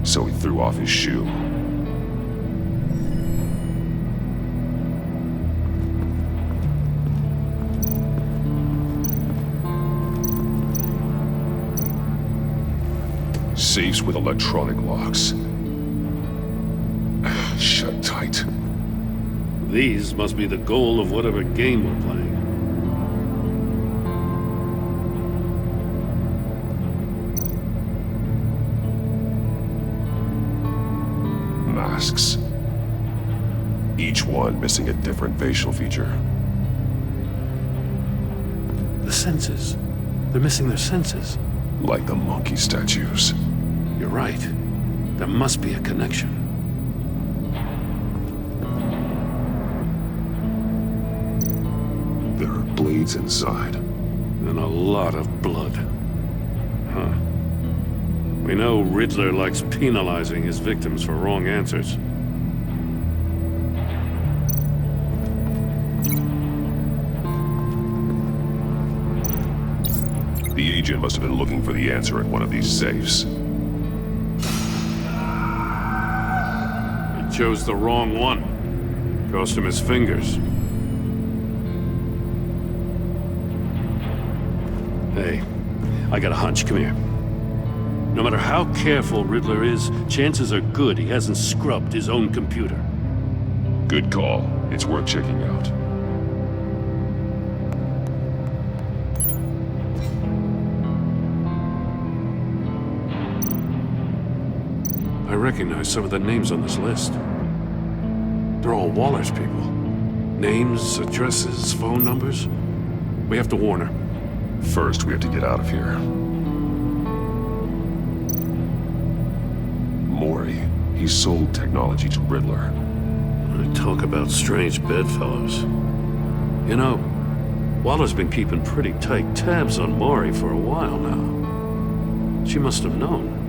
so he threw off his shoe. Safes with electronic locks. Shut tight. These must be the goal of whatever game we're playing. masks. Each one missing a different facial feature. The senses. They're missing their senses. Like the monkey statues. You're right. There must be a connection. There are blades inside. And a lot of blood. Huh. We know Riddler likes penalizing his victims for wrong answers. The agent must have been looking for the answer in one of these safes. He chose the wrong one. Cost him his fingers. Hey, I got a hunch. Come here. No matter how careful Riddler is, chances are good he hasn't scrubbed his own computer. Good call. It's worth checking out. I recognize some of the names on this list. They're all Waller's people. Names, addresses, phone numbers. We have to warn her. First, we have to get out of here. Mori, he sold technology to Riddler. Talk about strange bedfellows. You know, Waller's been keeping pretty tight tabs on Mori for a while now. She must have known.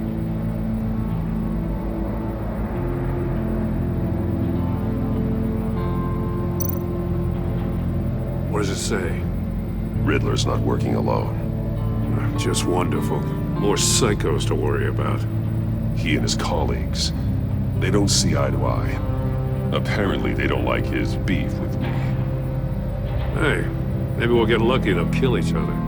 What does it say? Riddler's not working alone. Just wonderful. More psychos to worry about. He and his colleagues, they don't see eye to eye. Apparently they don't like his beef with me. Hey, maybe we'll get lucky and they'll kill each other.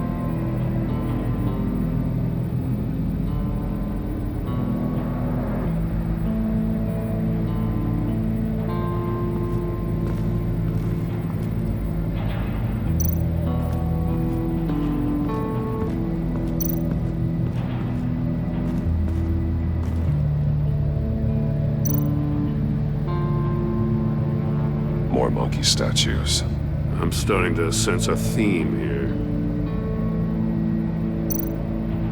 More monkey statues. I'm starting to sense a theme here.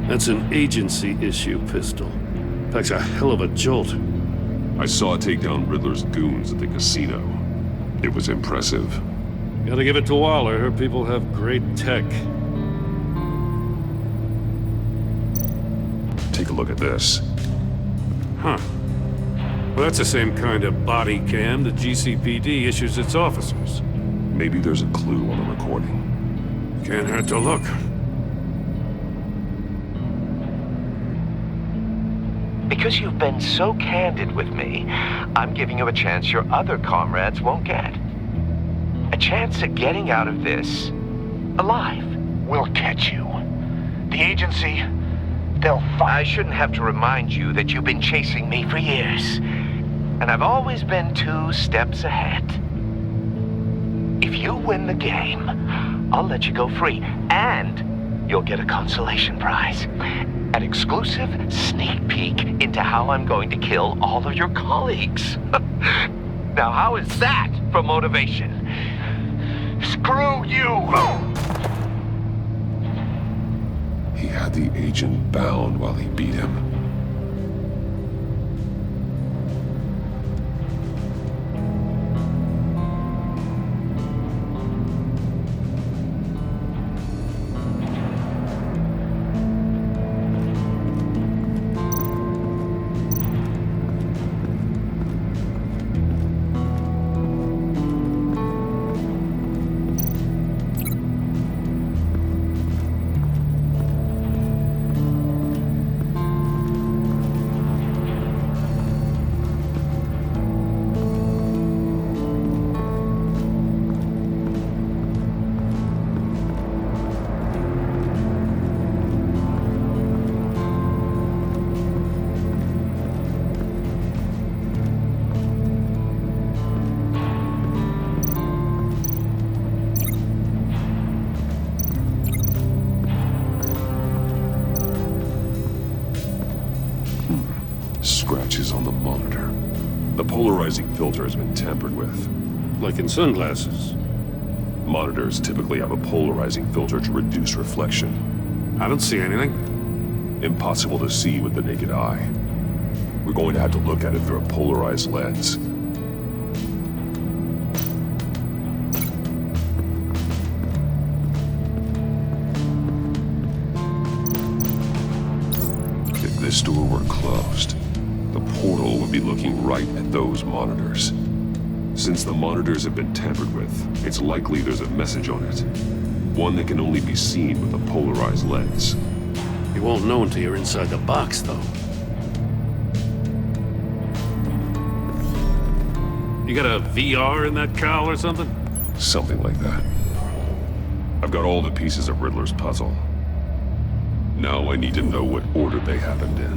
That's an agency issue pistol. Packs a hell of a jolt. I saw it take down Riddler's goons at the casino. It was impressive. Gotta give it to Waller. Her people have great tech. Take a look at this. Huh. Well, that's the same kind of body cam the GCPD issues its officers. Maybe there's a clue on the recording. Can't hurt to look. Because you've been so candid with me, I'm giving you a chance your other comrades won't get. A chance at getting out of this alive. We'll catch you. The agency, they'll find. I shouldn't have to remind you that you've been chasing me for years. And I've always been 2 steps ahead. If you win the game, I'll let you go free. And you'll get a consolation prize. An exclusive sneak peek into how I'm going to kill all of your colleagues. Now, how is that for motivation? Screw you! He had the agent bound while he beat him. Scratches on the monitor. The polarizing filter has been tampered with. Like in sunglasses. Monitors typically have a polarizing filter to reduce reflection. I don't see anything. Impossible to see with the naked eye. We're going to have to look at it through a polarized lens. If this door were closed, the portal would be looking right at those monitors. Since the monitors have been tampered with, it's likely there's a message on it. One that can only be seen with a polarized lens. You won't know until you're inside the box, though. You got a VR in that cowl or something? Something like that. I've got all the pieces of Riddler's puzzle. Now I need to know what order they happened in.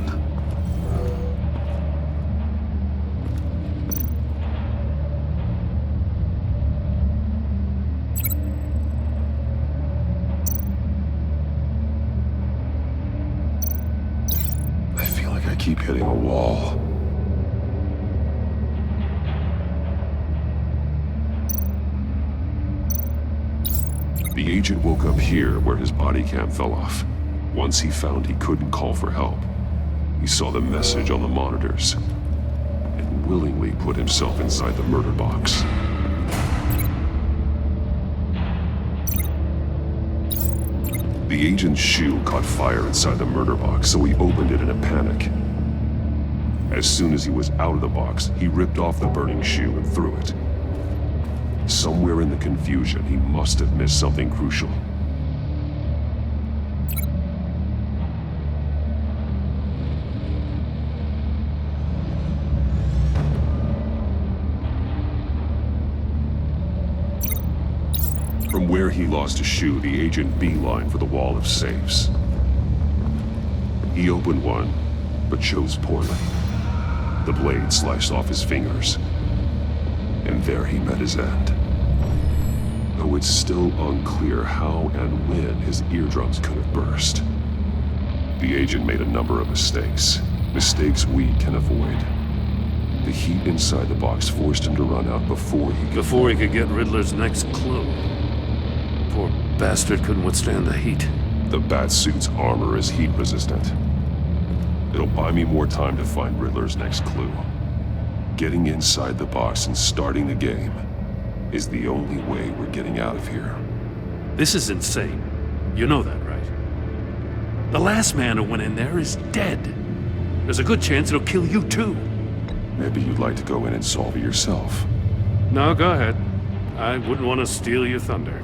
I feel like I keep hitting a wall. The agent woke up here where his body cam fell off. Once he found he couldn't call for help, he saw the message on the monitors and willingly put himself inside the murder box. The agent's shoe caught fire inside the murder box, so he opened it in a panic. As soon as he was out of the box, he ripped off the burning shoe and threw it. Somewhere in the confusion, he must have missed something crucial. From where he lost a shoe, the agent beelined for the wall of safes. He opened one, but chose poorly. The blade sliced off his fingers, and there he met his end. Though it's still unclear how and when his eardrums could have burst. The agent made a number of mistakes. Mistakes we can avoid. The heat inside the box forced him to run out before he could get Riddler's next clue. Poor bastard couldn't withstand the heat. The Batsuit's armor is heat resistant. It'll buy me more time to find Riddler's next clue. Getting inside the box and starting the game is the only way we're getting out of here. This is insane. You know that, right? The last man who went in there is dead. There's a good chance it'll kill you too. Maybe you'd like to go in and solve it yourself. No, go ahead. I wouldn't want to steal your thunder.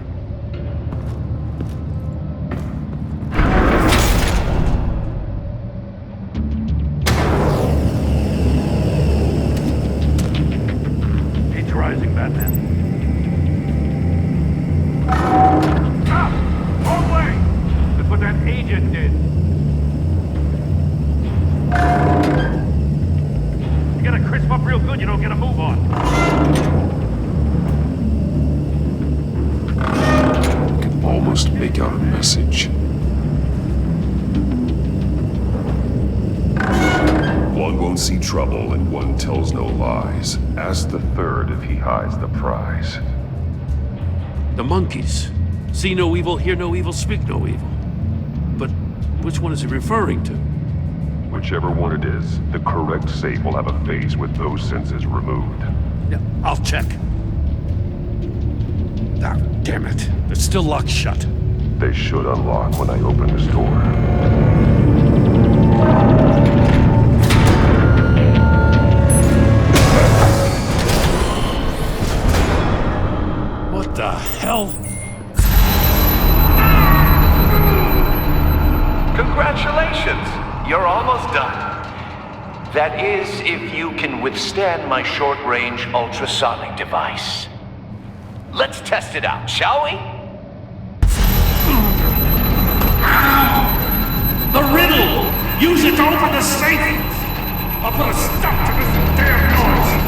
Rising, Batman. Stop! Wrong way! That's what that agent did. You gotta crisp up real good, you don't get a move on. I can almost make out a message. One won't see trouble and one tells no lies. Ask the third if he hides the prize. The monkeys. See no evil, hear no evil, speak no evil. But which one is he referring to? Whichever one it is, the correct safe will have a face with those senses removed. Yeah, I'll check. Ah, damn it. They're still locked shut. They should unlock when I open this door. What the hell? Congratulations! You're almost done. That is, if you can withstand my short-range ultrasonic device. Let's test it out, shall we? The riddle! Use it to open the safe! I'll put a stop to this damn noise!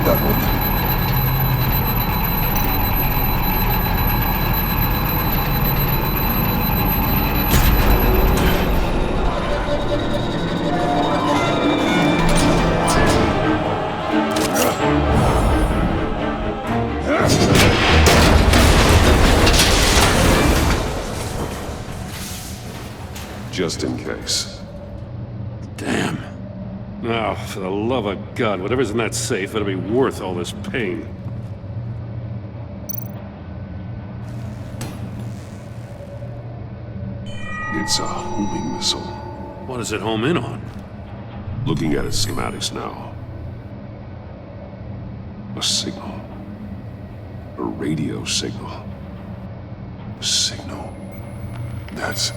that one. Just in case. Damn. Now, for the love of God, whatever's in that safe better be worth all this pain. It's a homing missile. What does it home in on? Looking at its schematics now. A signal. A radio signal. A signal. That's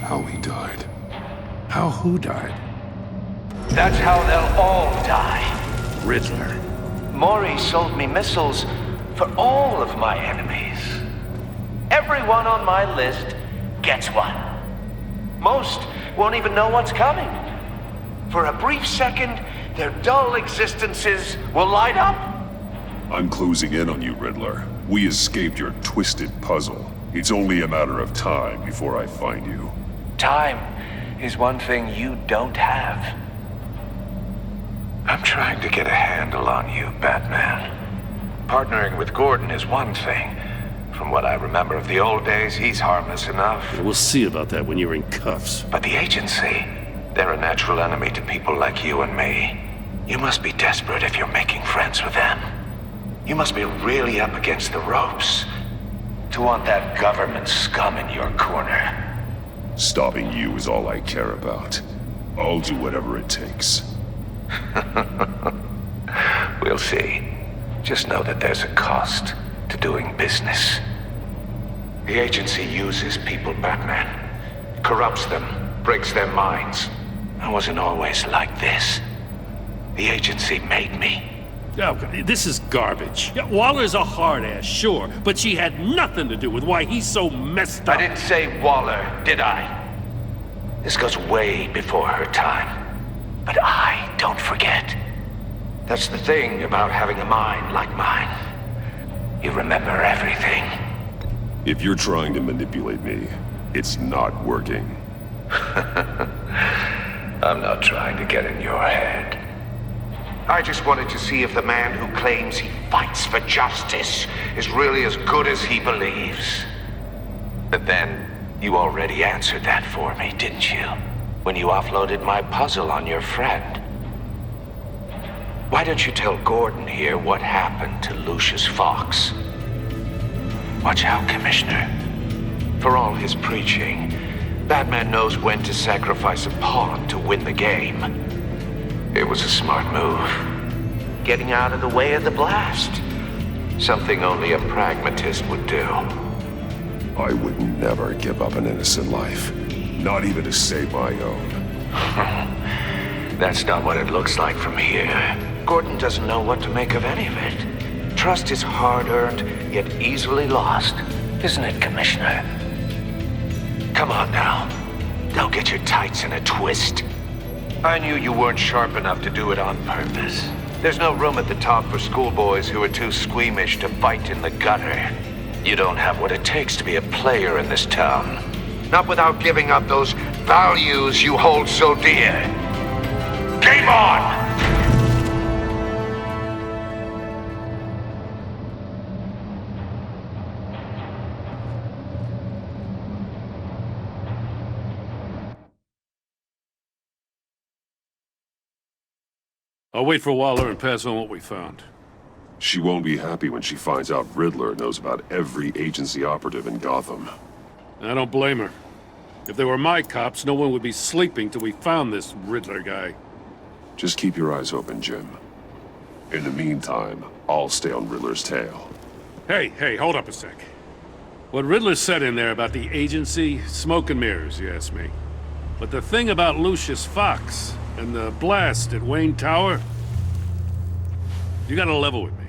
how he died. How who died? That's how they'll all die. Riddler. Maury sold me missiles for all of my enemies. Everyone on my list gets one. Most won't even know what's coming. For a brief second, their dull existences will light up. I'm closing in on you, Riddler. We escaped your twisted puzzle. It's only a matter of time before I find you. Time is one thing you don't have. I'm trying to get a handle on you, Batman. Partnering with Gordon is one thing. From what I remember of the old days, he's harmless enough. We'll see about that when you're in cuffs. But the agency, they're a natural enemy to people like you and me. You must be desperate if you're making friends with them. You must be really up against the ropes to want that government scum in your corner. Stopping you is all I care about. I'll do whatever it takes. We'll see. Just know that there's a cost to doing business. The agency uses people, Batman. Corrupts them, breaks their minds. I wasn't always like this. The agency made me. Oh, this is garbage. Yeah, Waller's a hard-ass, sure, but she had nothing to do with why he's so messed up. I didn't say Waller, did I? This goes way before her time. But I don't forget. That's the thing about having a mind like mine. You remember everything. If you're trying to manipulate me, it's not working. I'm not trying to get in your head. I just wanted to see if the man who claims he fights for justice is really as good as he believes. But then, you already answered that for me, didn't you? When you offloaded my puzzle on your friend. Why don't you tell Gordon here what happened to Lucius Fox? Watch out, Commissioner. For all his preaching, Batman knows when to sacrifice a pawn to win the game. It was a smart move. Getting out of the way of the blast. Something only a pragmatist would do. I would never give up an innocent life. Not even to save my own. That's not what it looks like from here. Gordon doesn't know what to make of any of it. Trust is hard-earned, yet easily lost. Isn't it, Commissioner? Come on now. Don't get your tights in a twist. I knew you weren't sharp enough to do it on purpose. There's no room at the top for schoolboys who are too squeamish to fight in the gutter. You don't have what it takes to be a player in this town. Not without giving up those values you hold so dear. Game on! I'll wait for Waller and pass on what we found. She won't be happy when she finds out Riddler knows about every agency operative in Gotham. I don't blame her. If they were my cops, no one would be sleeping till we found this Riddler guy. Just keep your eyes open, Jim. In the meantime, I'll stay on Riddler's tail. Hey, hold up a sec. What Riddler said in there about the agency, smoke and mirrors, you ask me. But the thing about Lucius Fox and the blast at Wayne Tower, you gotta level with me.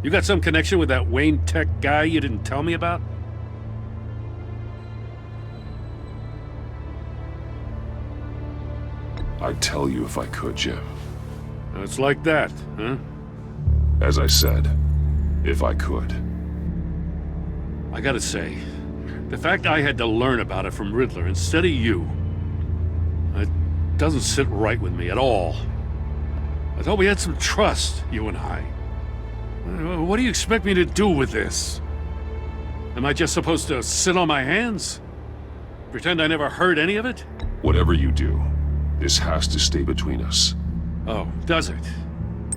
You got some connection with that Wayne Tech guy you didn't tell me about? I'd tell you if I could, Jim. It's like that, huh? As I said, if I could. I gotta say, the fact I had to learn about it from Riddler instead of you, it doesn't sit right with me at all. I thought we had some trust, you and I. What do you expect me to do with this? Am I just supposed to sit on my hands? Pretend I never heard any of it? Whatever you do, this has to stay between us. Oh, does it?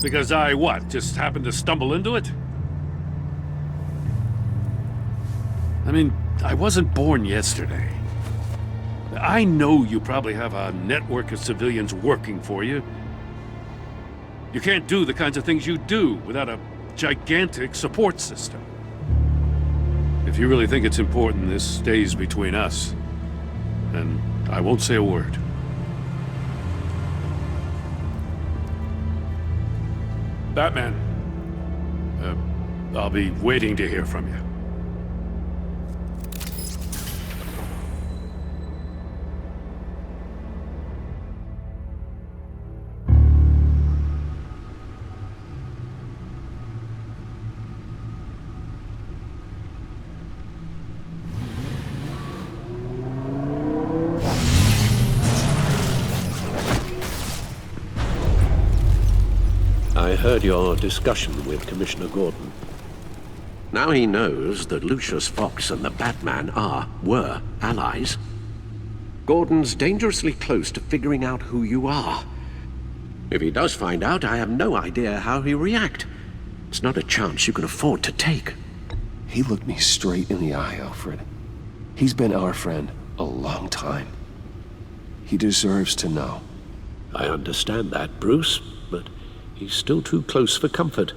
Because I, what, just happened to stumble into it? I mean, I wasn't born yesterday. I know you probably have a network of civilians working for you. You can't do the kinds of things you do without a gigantic support system. If you really think it's important this stays between us, then I won't say a word. Batman, I'll be waiting to hear from you. I heard your discussion with Commissioner Gordon. Now he knows that Lucius Fox and the Batman were allies. Gordon's dangerously close to figuring out who you are. If he does find out, I have no idea how he'll react. It's not a chance you can afford to take. He looked me straight in the eye, Alfred. He's been our friend a long time. He deserves to know. I understand that, Bruce, but he's still too close for comfort.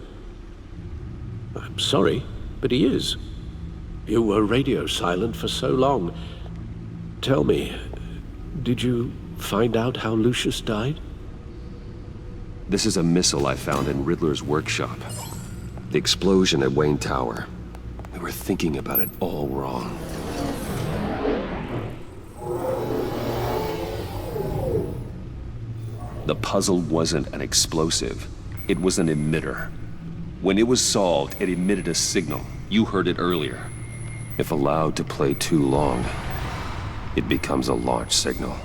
I'm sorry, but he is. You were radio silent for so long. Tell me, did you find out how Lucius died? This is a missile I found in Riddler's workshop. The explosion at Wayne Tower. We were thinking about it all wrong. The puzzle wasn't an explosive. It was an emitter. When it was solved, it emitted a signal. You heard it earlier. If allowed to play too long, it becomes a launch signal.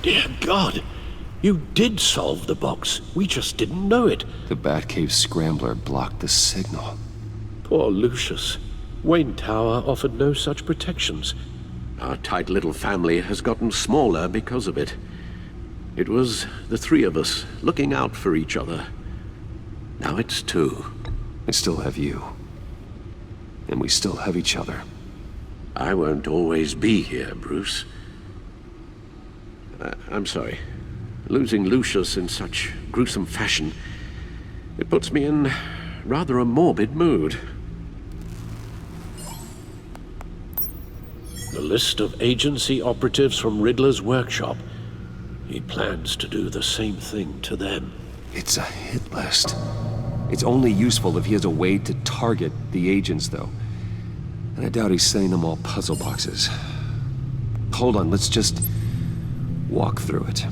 Dear God! You did solve the box. We just didn't know it. The Batcave scrambler blocked the signal. Poor Lucius. Wayne Tower offered no such protections. Our tight little family has gotten smaller because of it. It was the three of us looking out for each other. Now it's two. I still have you. And we still have each other. I won't always be here, Bruce. I'm sorry. Losing Lucius in such gruesome fashion, it puts me in rather a morbid mood. The list of agency operatives from Riddler's workshop. He plans to do the same thing to them. It's a hit list. It's only useful if he has a way to target the agents, though. And I doubt he's sending them all puzzle boxes. Hold on, let's just walk through it.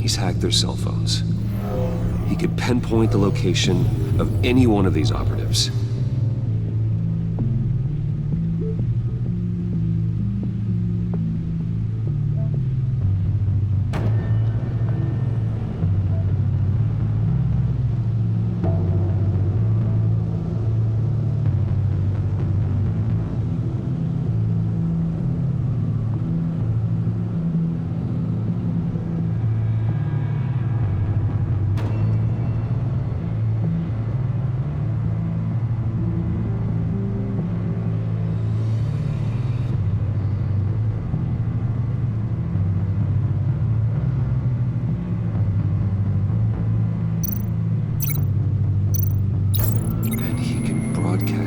He's hacked their cell phones. He could pinpoint the location of any one of these operatives.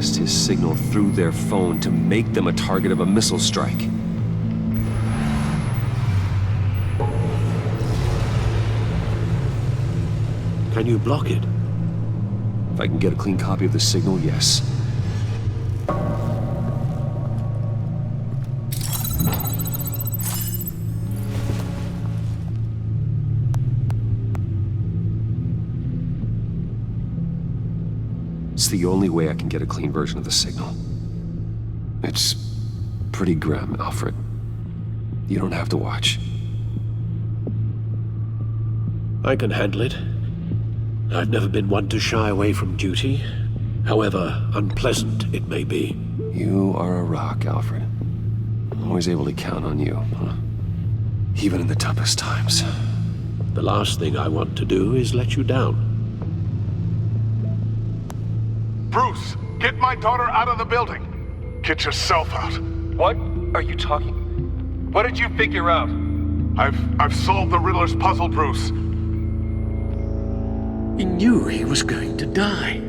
His signal through their phone to make them a target of a missile strike. Can you block it? If I can get a clean copy of the signal, yes. It's the only way I can get a clean version of the signal. It's pretty grim, Alfred. You don't have to watch. I can handle it. I've never been one to shy away from duty, however unpleasant it may be. You are a rock, Alfred. I'm always able to count on you, huh? Even in the toughest times. The last thing I want to do is let you down. Bruce, get my daughter out of the building. Get yourself out. What are you talking? What did you figure out? I've solved the Riddler's puzzle, Bruce. He knew he was going to die.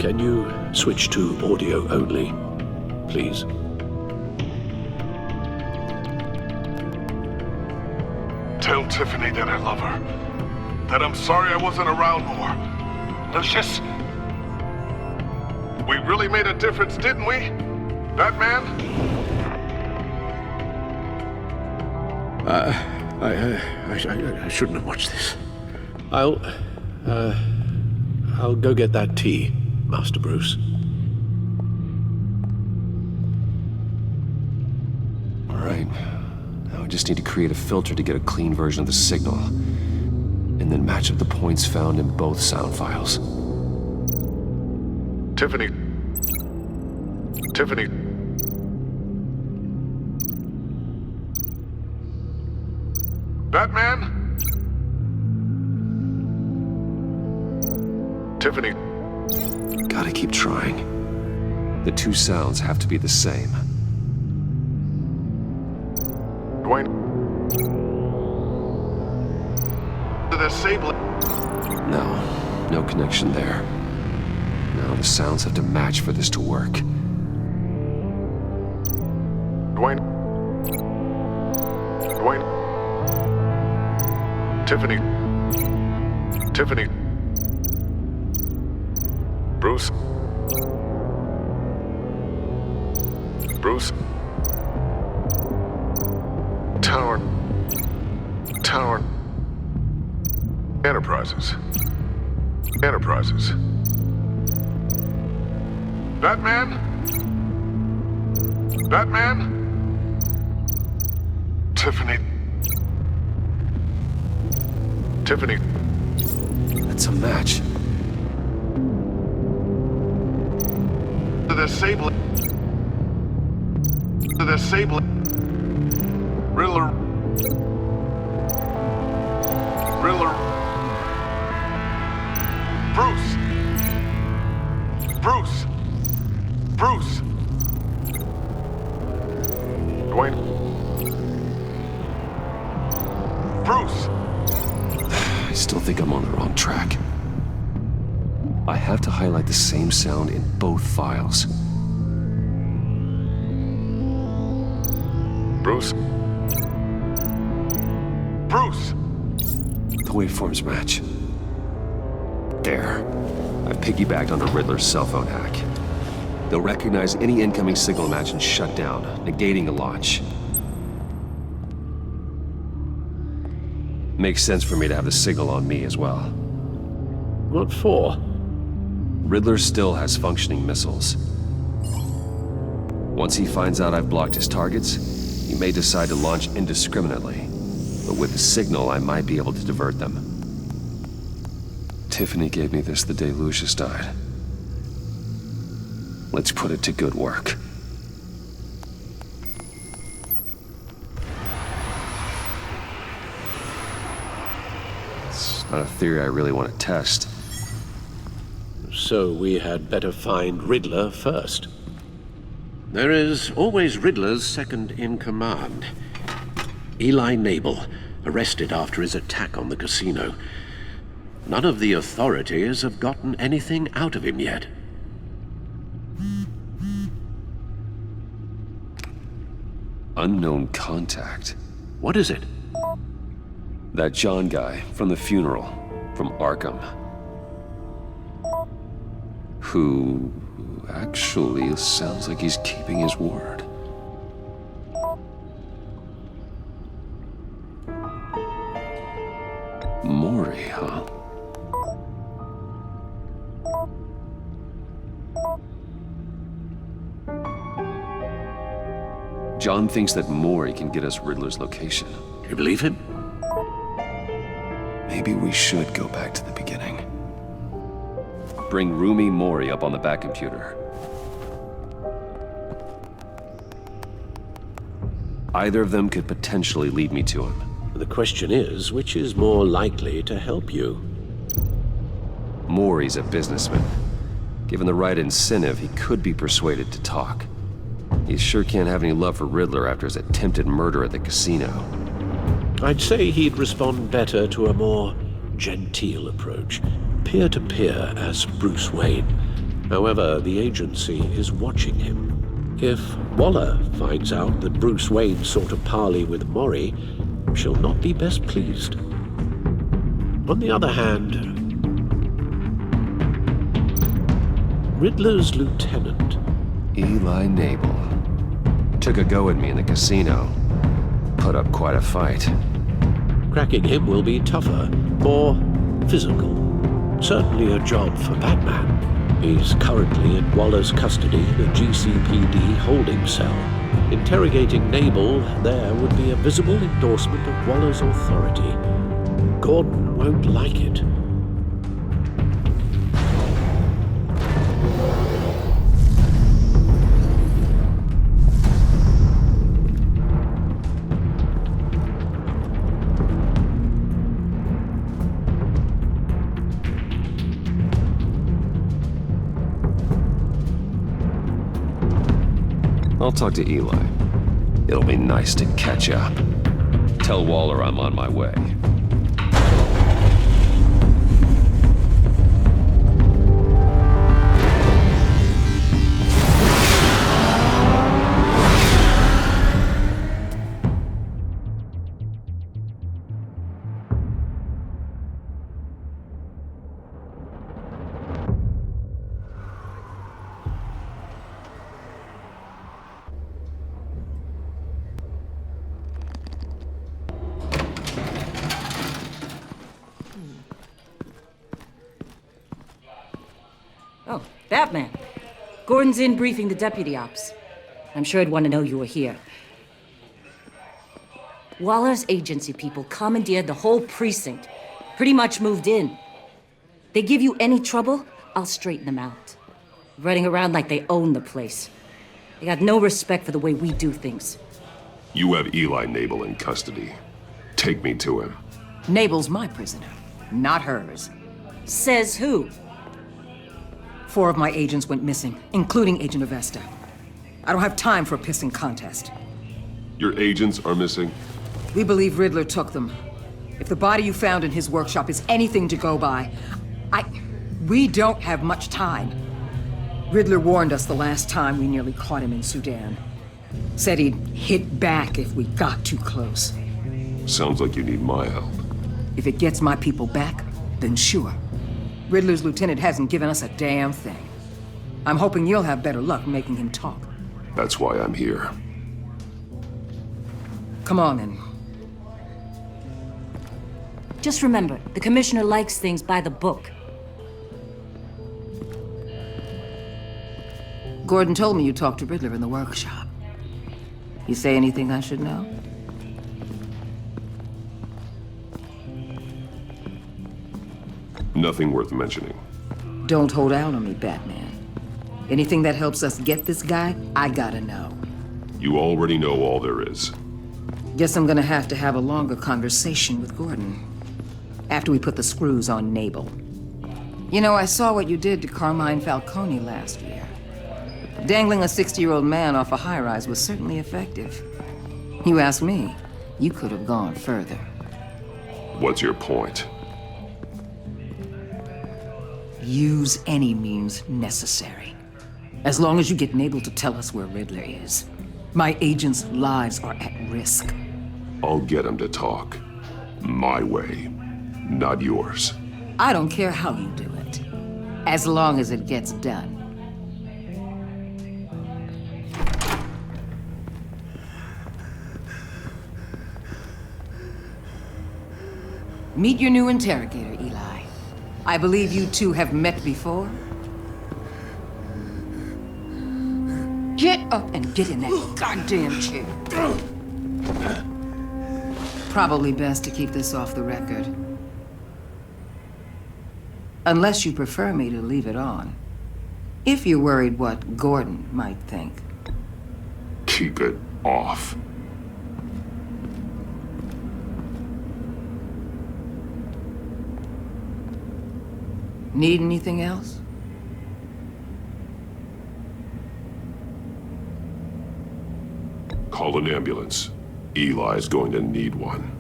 Can you switch to audio only, please? Tell Tiffany that I love her. That I'm sorry I wasn't around more. Lucius? We really made a difference, didn't we? Batman? I shouldn't have watched this. I'll go get that tea, Master Bruce. All right. Now I just need to create a filter to get a clean version of the signal, and then match up the points found in both sound files. Tiffany. Batman? Tiffany. Gotta keep trying. The two sounds have to be the same. Dwayne. The disabling. No connection there. Now the sounds have to match for this to work. Dwayne. Tiffany. Bruce. Tower. Enterprises. Batman? Tiffany. That's a match. The disabling. Riddler. Bruce. Dwayne. Bruce. I still think I'm on the wrong track. I have to highlight the same sound in both files. Bruce. The waveforms match. There. I've piggybacked on the Riddler's cell phone hack. They'll recognize any incoming signal match and shut down, negating the launch. Makes sense for me to have the signal on me as well. What for? Riddler still has functioning missiles. Once he finds out I've blocked his targets, he may decide to launch indiscriminately. But with the signal, I might be able to divert them. Tiffany gave me this the day Lucius died. Let's put it to good work. It's not a theory I really want to test. So we had better find Riddler first. There is always Riddler's second in command. Eli Nabel, arrested after his attack on the casino. None of the authorities have gotten anything out of him yet. Unknown contact. What is it? That John guy from the funeral, from Arkham. Who actually sounds like he's keeping his word. Maury, huh? John thinks that Mori can get us Riddler's location. You believe him? Maybe we should go back to the beginning. Bring Rumi Mori up on the back computer. Either of them could potentially lead me to him. The question is, which is more likely to help you? Mori's a businessman. Given the right incentive, he could be persuaded to talk. He sure can't have any love for Riddler after his attempted murder at the casino. I'd say he'd respond better to a more genteel approach, peer-to-peer as Bruce Wayne. However, the agency is watching him. If Waller finds out that Bruce Wayne sought a parley with Mori, she'll not be best pleased. On the other hand, Riddler's lieutenant, Eli Nabel, took a go at me in the casino. Put up quite a fight. Cracking him will be tougher, more physical. Certainly a job for Batman. He's currently in Waller's custody in a GCPD holding cell. Interrogating Nabel there would be a visible endorsement of Waller's authority. Gordon won't like it. I'll talk to Eli. It'll be nice to catch up. Tell Waller I'm on my way. Oh, Batman. Gordon's in briefing the deputy ops. I'm sure he'd want to know you were here. Waller's agency people commandeered the whole precinct. Pretty much moved in. They give you any trouble, I'll straighten them out. Running around like they own the place. They got no respect for the way we do things. You have Eli Nabel in custody. Take me to him. Nabel's my prisoner, not hers. Says who? 4 of my agents went missing, including Agent Avesta. I don't have time for a pissing contest. Your agents are missing? We believe Riddler took them. If the body you found in his workshop is anything to go by, we don't have much time. Riddler warned us the last time we nearly caught him in Sudan. Said he'd hit back if we got too close. Sounds like you need my help. If it gets my people back, then sure. Riddler's lieutenant hasn't given us a damn thing. I'm hoping you'll have better luck making him talk. That's why I'm here. Come on, then. Just remember, the commissioner likes things by the book. Gordon told me you talked to Riddler in the workshop. You say anything I should know? Nothing worth mentioning. Don't hold out on me, Batman. Anything that helps us get this guy, I gotta know. You already know all there is. Guess I'm gonna have to have a longer conversation with Gordon. After we put the screws on Nabel. You know, I saw what you did to Carmine Falcone last year. Dangling a 60-year-old man off a high-rise was certainly effective. You ask me, you could have gone further. What's your point? Use any means necessary. As long as you get Nabel to tell us where Riddler is. My agents' lives are at risk. I'll get him to talk. My way, not yours. I don't care how you do it, as long as it gets done. Meet your new interrogator, Eli. I believe you two have met before? Get up and get in that goddamn chair. Probably best to keep this off the record. Unless you prefer me to leave it on. If you're worried what Gordon might think. Keep it off. Need anything else? Call an ambulance. Eli's going to need one.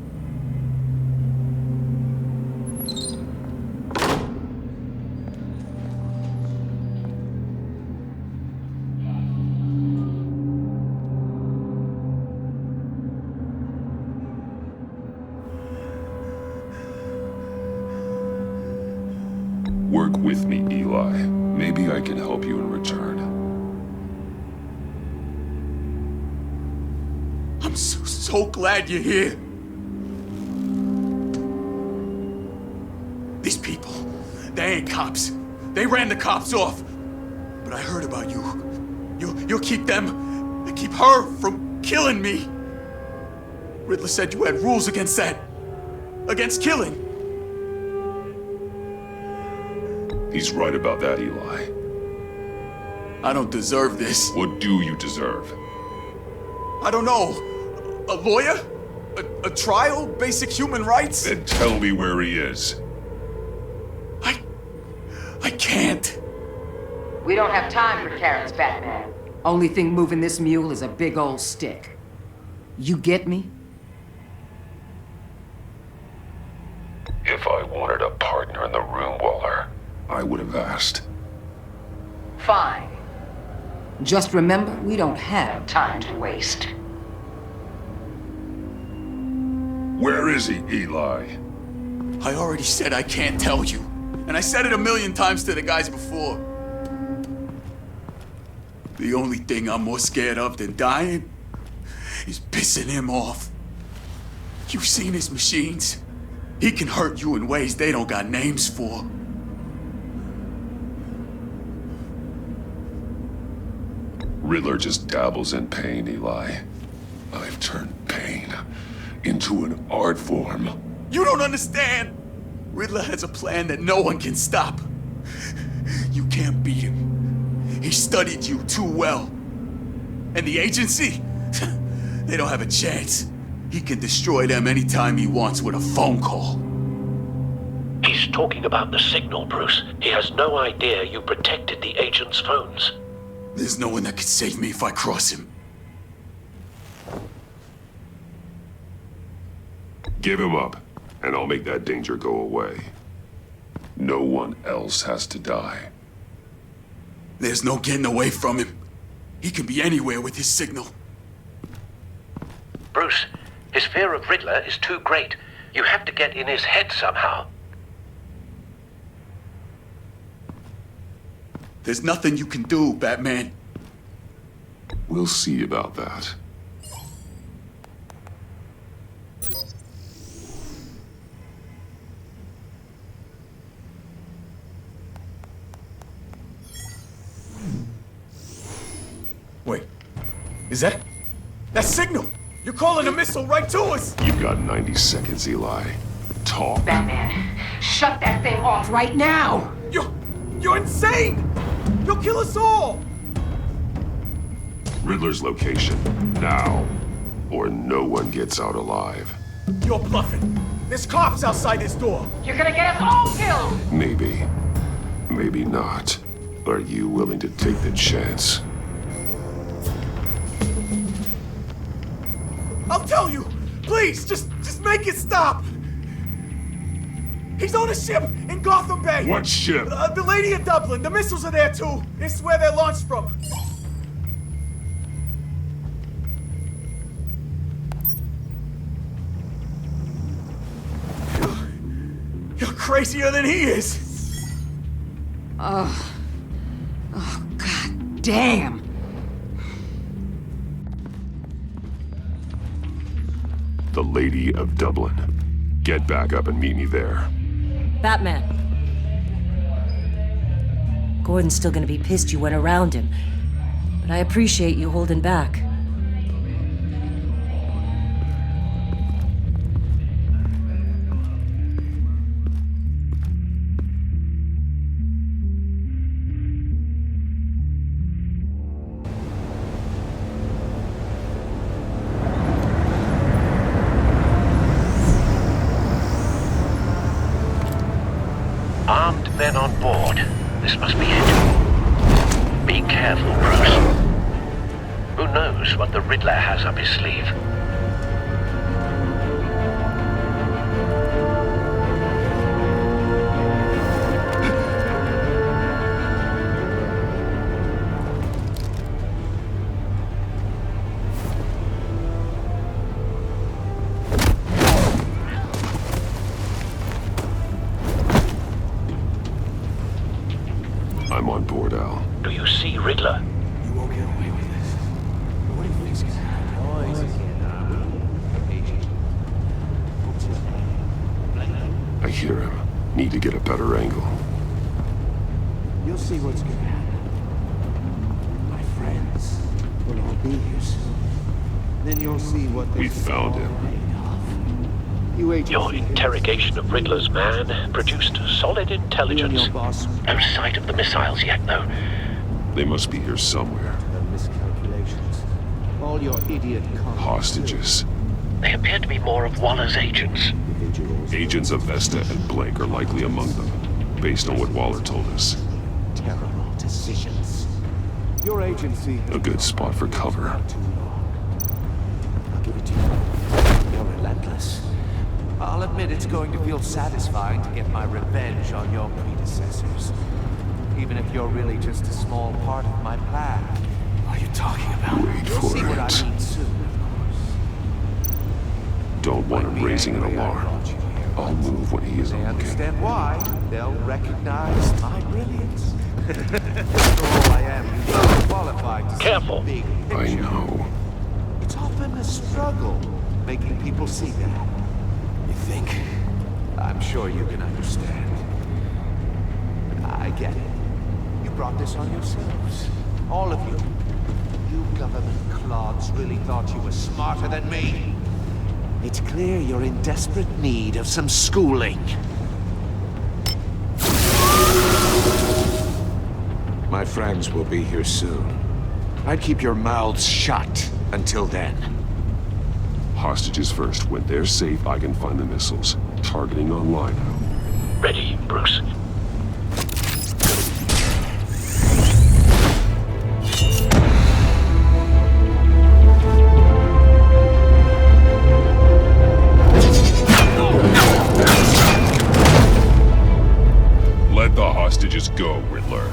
Work with me, Eli. Maybe I can help you in return. I'm so glad you're here. These people, they ain't cops. They ran the cops off. But I heard about you. You'll keep them, and keep her from killing me. Riddler said you had rules against that. Against killing. He's right about that, Eli. I don't deserve this. What do you deserve? I don't know. A lawyer? A trial? Basic human rights? Then tell me where he is. I can't. We don't have time for carrots, Batman. Only thing moving this mule is a big old stick. You get me? If I wanted a partner in the room, Waller, I would have asked. Fine. Just remember, we don't have time to waste. Where is he, Eli? I already said I can't tell you. And I said it 1,000,000 times to the guys before. The only thing I'm more scared of than dying is pissing him off. You've seen his machines. He can hurt you in ways they don't got names for. Riddler just dabbles in pain, Eli. I've turned pain into an art form. You don't understand! Riddler has a plan that no one can stop. You can't beat him. He studied you too well. And the agency? They don't have a chance. He can destroy them anytime he wants with a phone call. He's talking about the signal, Bruce. He has no idea you protected the agent's phones. There's no one that can save me if I cross him. Give him up, and I'll make that danger go away. No one else has to die. There's no getting away from him. He can be anywhere with his signal. Bruce, his fear of Riddler is too great. You have to get in his head somehow. There's nothing you can do, Batman. We'll see about that. Wait, is that signal? You're calling a missile right to us! You've got 90 seconds, Eli. Talk. Batman, shut that thing off right now! You're insane! You'll kill us all! Riddler's location, now. Or no one gets out alive. You're bluffing. There's cops outside this door. You're gonna get us all killed! Maybe. Maybe not. Are you willing to take the chance? I'll tell you! Please, just make it stop! He's on a ship in Gotham Bay! What ship? The Lady of Dublin. The missiles are there too. It's where they're launched from. You're crazier than he is! Oh, God damn! The Lady of Dublin. Get back up and meet me there. Batman. Gordon's still gonna be pissed you went around him. but I appreciate you holding back. Armed men on board. This must be it. Be careful, Bruce. Who knows what the Riddler has up his sleeve? I'm on board, Al. Do you see Riddler? You won't get away with this. What do you think's gonna happen? I hear him. Need to get a better angle. You'll see what's gonna happen. My friends will all be here soon. Then you'll see what We found him. Your interrogation of Riddler's man produced solid intelligence. No sight of the missiles yet, though. They must be here somewhere. Miscalculations. All your idiot Hostages. They appear to be more of Waller's agents. Agents of Vesta and Blake are likely among them, based on what Waller told us. terrible decisions. Your agency A good spot for cover. I'll give it to you. You're relentless. I'll admit it's going to feel satisfying to get my revenge on your predecessors. Even if you're really just a small part of my plan. What are you talking about? Wait You'll for see what I it. mean soon, of course. Don't want him raising an alarm. I'll move when he isn't They looking. understand why. They'll recognize my brilliance. After all, I am uniquely qualified to Careful. see the big I picture. know. It's often a struggle making people see that. You think? I'm sure you can understand. I get it. You brought this on yourselves. All of you. You government clods really thought you were smarter than me. It's clear you're in desperate need of some schooling. My friends will be here soon. I'd keep your mouths shut until then. Hostages first. When they're safe, I can find the missiles. Targeting online now. Ready, Bruce? Let the hostages go, Riddler.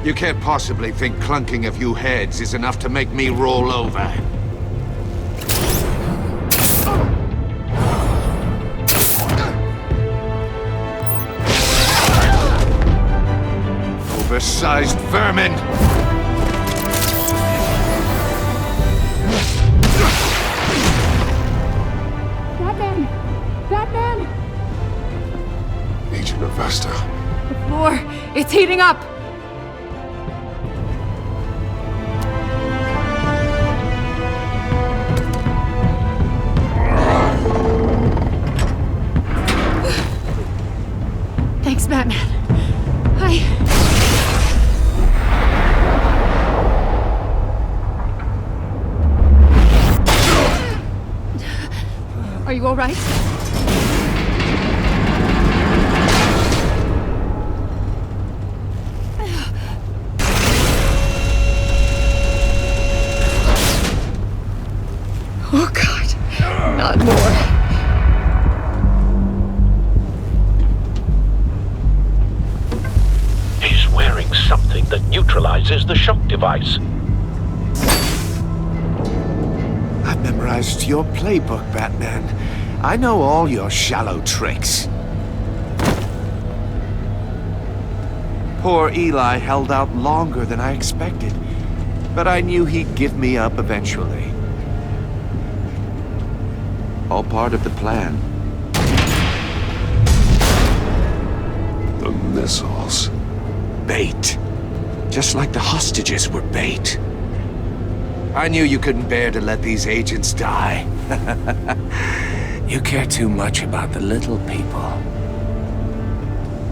You can't possibly think clunking a few heads is enough to make me roll over. Oversized vermin! Batman! Batman! Agent of Vesta. The floor, it's heating up! Thanks, Batman. Are you all right? Oh, God. Not more. He's wearing something that neutralizes the shock device. I've memorized your playbook, Batman. I know all your shallow tricks. Poor Eli held out longer than I expected, but I knew he'd give me up eventually. All part of the plan. The missiles. Bait. Just like the hostages were bait. I knew you couldn't bear to let these agents die. You care too much about the little people.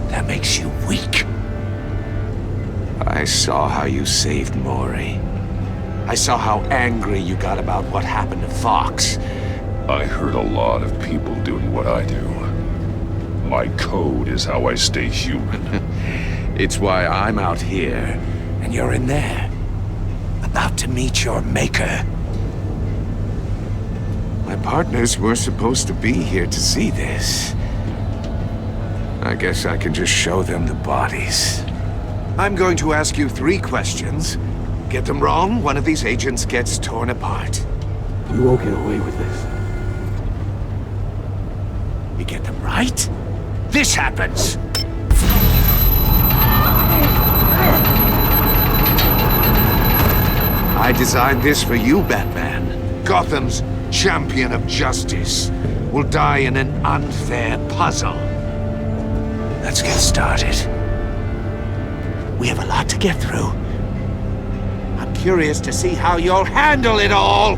That makes you weak. I saw how you saved Maury. I saw how angry you got about what happened to Fox. I hurt a lot of people doing what I do. My code is how I stay human. It's why I'm out here, and you're in there. About to meet your maker. My partners were supposed to be here to see this. I guess I can just show them the bodies. I'm going to ask you 3 questions. Get them wrong, one of these agents gets torn apart. You won't get away with this. You get them right, this happens! I designed this for you, Batman. Gotham's champion of justice will die in an unfair puzzle. Let's get started. We have a lot to get through. I'm curious to see how you'll handle it all!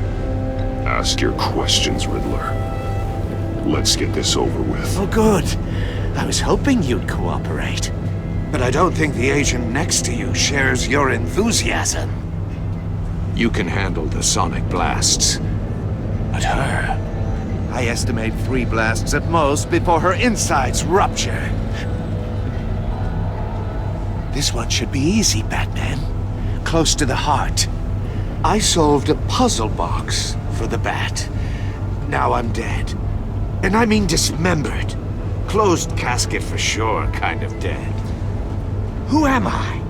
Ask your questions, Riddler. Let's get this over with. Oh, good. I was hoping you'd cooperate. But I don't think the agent next to you shares your enthusiasm. You can handle the sonic blasts. But her... I estimate 3 blasts at most before her insides rupture. This one should be easy, Batman. Close to the heart. I solved a puzzle box for the Bat. Now I'm dead. And I mean dismembered. Closed casket for sure, kind of dead. Who am I?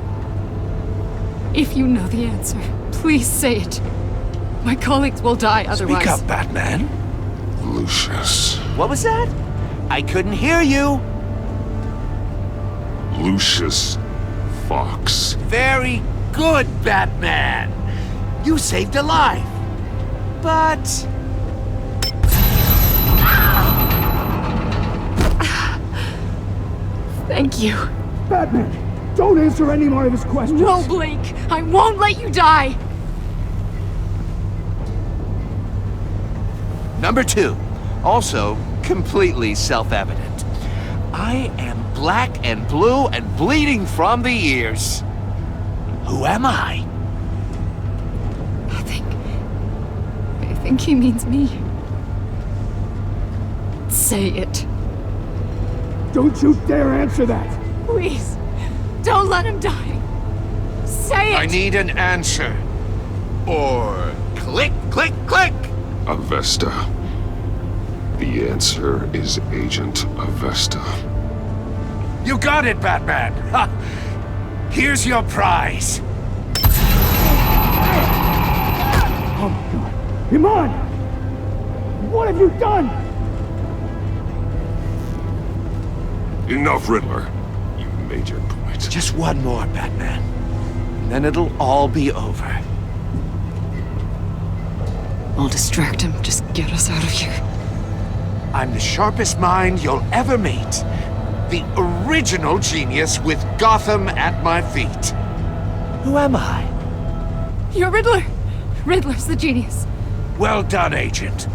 If you know the answer, please say it. My colleagues will die otherwise. Speak up, Batman. Lucius. What was that? I couldn't hear you. Lucius Fox. Very good, Batman. You saved a life. But... Thank you. Batman, don't answer any more of his questions. No, Blake. I won't let you die. Number 2. Also, completely self-evident. I am black and blue and bleeding from the ears. Who am I? I think he means me. Say it. Don't you dare answer that! Please, don't let him die. Say it! I need an answer. Or click, click, click! Avesta. The answer is Agent Avesta. You got it, Batman! Ha! Here's your prize. Oh my God. Iman! What have you done? Enough, Riddler. You made your point. Just one more, Batman. And then it'll all be over. I'll distract him. Just get us out of here. I'm the sharpest mind you'll ever meet. The original genius with Gotham at my feet. Who am I? You're Riddler. Riddler's the genius. Well done, Agent.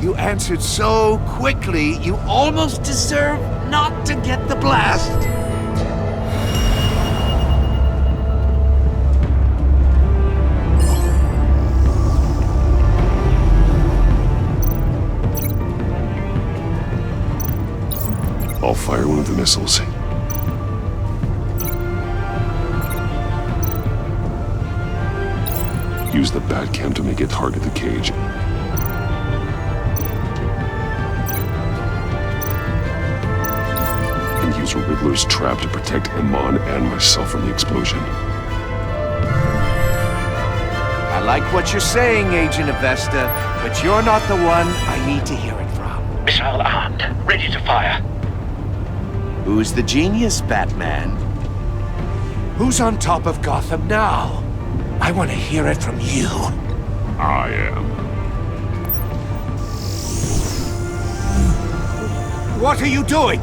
You answered so quickly, you almost deserve not to get the blast. I'll fire one of the missiles. Use the Batcam to make it target the cage. And use Riddler's trap to protect Iman and myself from the explosion. I like what you're saying, Agent Avesta, but you're not the one I need to hear it from. Missile armed, ready to fire. Who's the genius, Batman? Who's on top of Gotham now? I want to hear it from you. I am. What are you doing?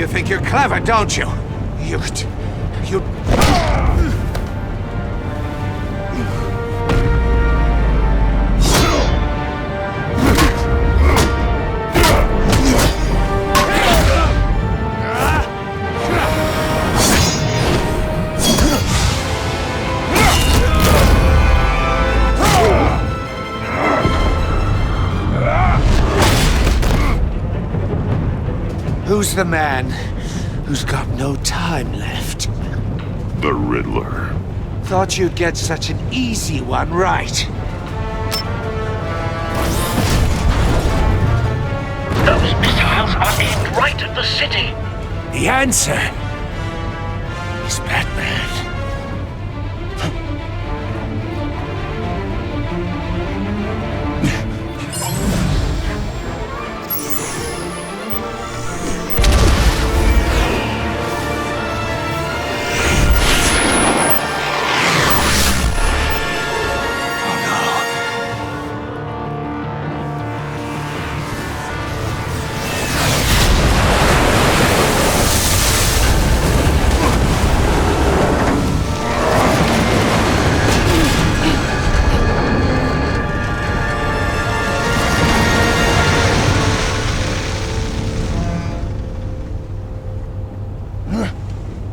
You think you're clever, don't you? You... Who's the man who's got no time left? The Riddler. Thought you'd get such an easy one right. Those missiles are aimed right at the city. The answer is Batman.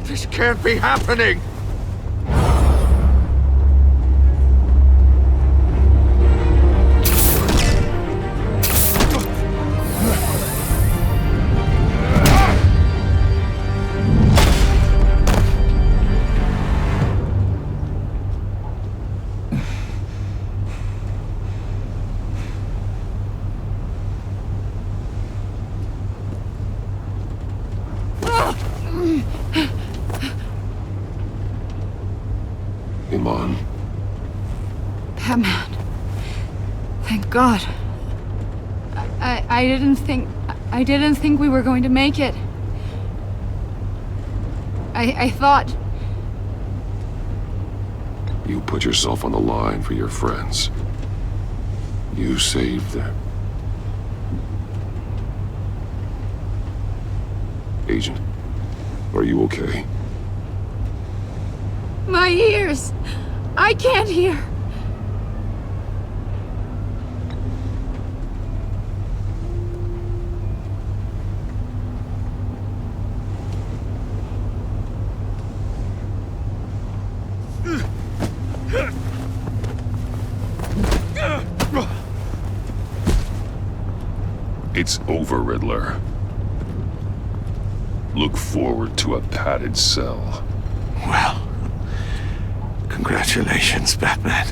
This can't be happening! Iman. Batman. Thank God. I didn't think we were going to make it. I thought... You put yourself on the line for your friends. You saved them. Agent, are you okay? My ears! I can't hear! It's over, Riddler. Look forward to a padded cell. Well, congratulations, Batman.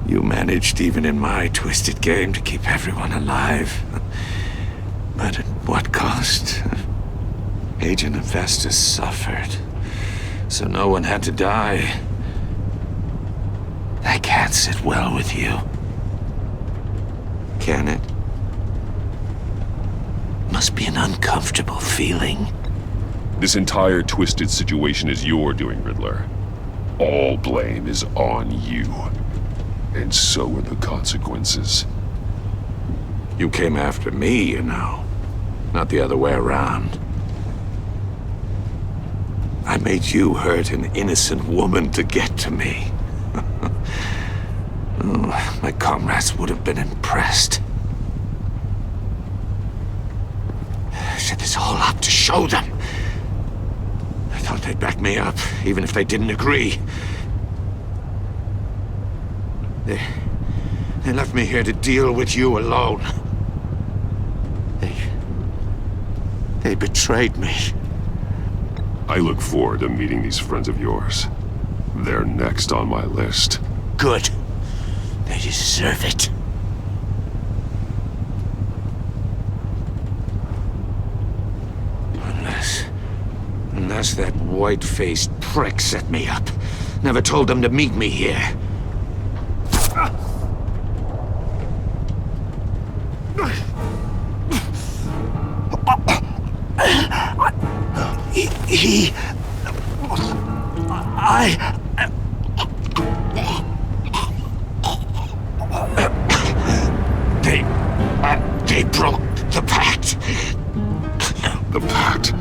You managed, even in my twisted game, to keep everyone alive. But at what cost? Agent Investus suffered, so no one had to die. That can't sit well with you. Can it? Must be an uncomfortable feeling. This entire twisted situation is your doing, Riddler. All blame is on you. And so are the consequences. You came after me, you know. Not the other way around. I made you hurt an innocent woman to get to me. Oh, my comrades would have been impressed. I set this all up to show them. I thought they'd back me up, even if they didn't agree. They left me here to deal with you alone. They betrayed me. I look forward to meeting these friends of yours. They're next on my list. Good. They deserve it. Unless that white-faced prick set me up. Never told them to meet me here. They broke the pact. The pact?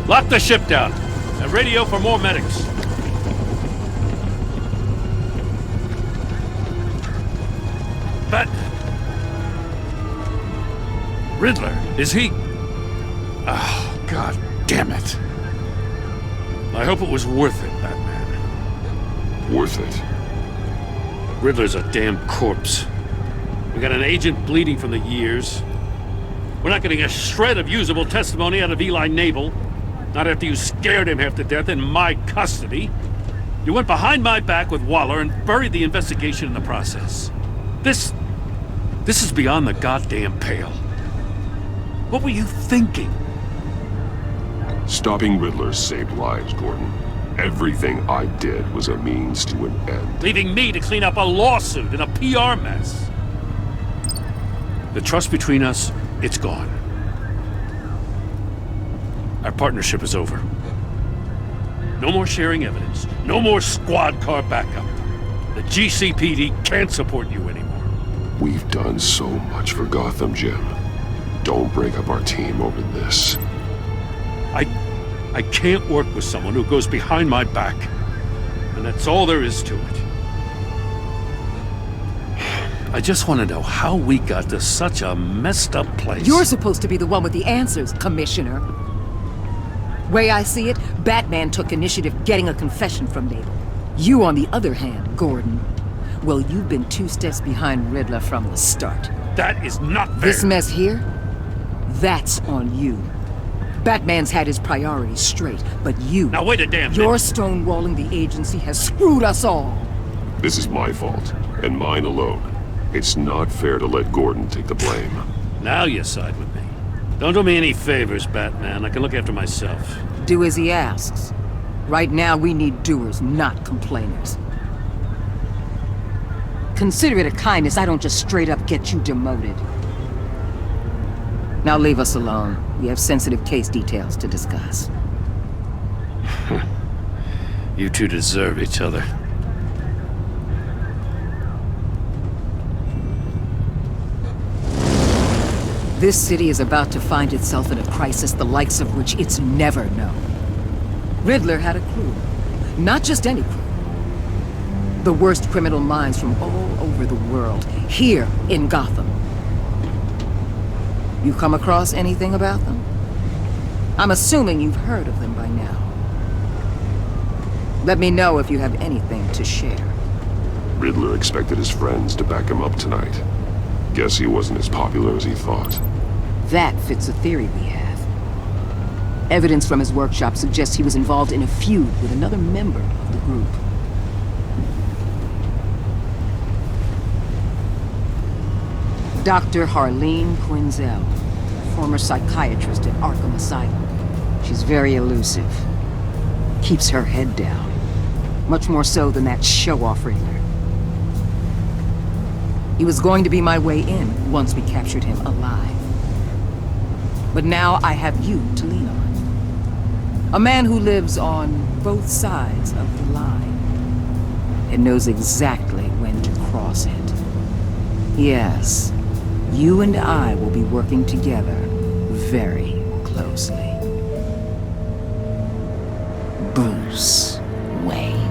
Lock the ship down. And radio for more medics. But... Riddler, is he... Oh, God damn it. I hope it was worth it, Batman. Worth it? Riddler's a damn corpse. We got an agent bleeding from the years. We're not getting a shred of usable testimony out of Eli Nabel. Not after you scared him half to death in my custody. You went behind my back with Waller and buried the investigation in the process. This is beyond the goddamn pale. What were you thinking? Stopping Riddler saved lives, Gordon. Everything I did was a means to an end. Leaving me to clean up a lawsuit and a PR mess. The trust between us, it's gone. Our partnership is over. No more sharing evidence. No more squad car backup. The GCPD can't support you anymore. We've done so much for Gotham, Jim. Don't break up our team over this. I can't work with someone who goes behind my back. And that's all there is to it. I just want to know how we got to such a messed up place. You're supposed to be the one with the answers, Commissioner. Way I see it, Batman took initiative getting a confession from Nabel. You, on the other hand, Gordon, well, you've been 2 steps behind Riddler from the start. That is not fair. This mess here, that's on you. Batman's had his priorities straight, but you... Now wait a damn minute. Your stonewalling the agency has screwed us all. This is my fault, and mine alone. It's not fair to let Gordon take the blame. Now you side with me. Don't do me any favors, Batman. I can look after myself. Do as he asks. Right now, we need doers, not complainers. Consider it a kindness I don't just straight up get you demoted. Now leave us alone. We have sensitive case details to discuss. You two deserve each other. This city is about to find itself in a crisis the likes of which it's never known. Riddler had a crew. Not just any crew. The worst criminal minds from all over the world, here in Gotham. You come across anything about them? I'm assuming you've heard of them by now. Let me know if you have anything to share. Riddler expected his friends to back him up tonight. Guess he wasn't as popular as he thought. That fits a theory we have. Evidence from his workshop suggests he was involved in a feud with another member of the group. Dr. Harleen Quinzel, former psychiatrist at Arkham Asylum. She's very elusive. Keeps her head down. Much more so than that show-off Riddler. He was going to be my way in once we captured him alive. But now I have you to lean on. A man who lives on both sides of the line and knows exactly when to cross it. Yes, you and I will be working together very closely. Bruce Wayne.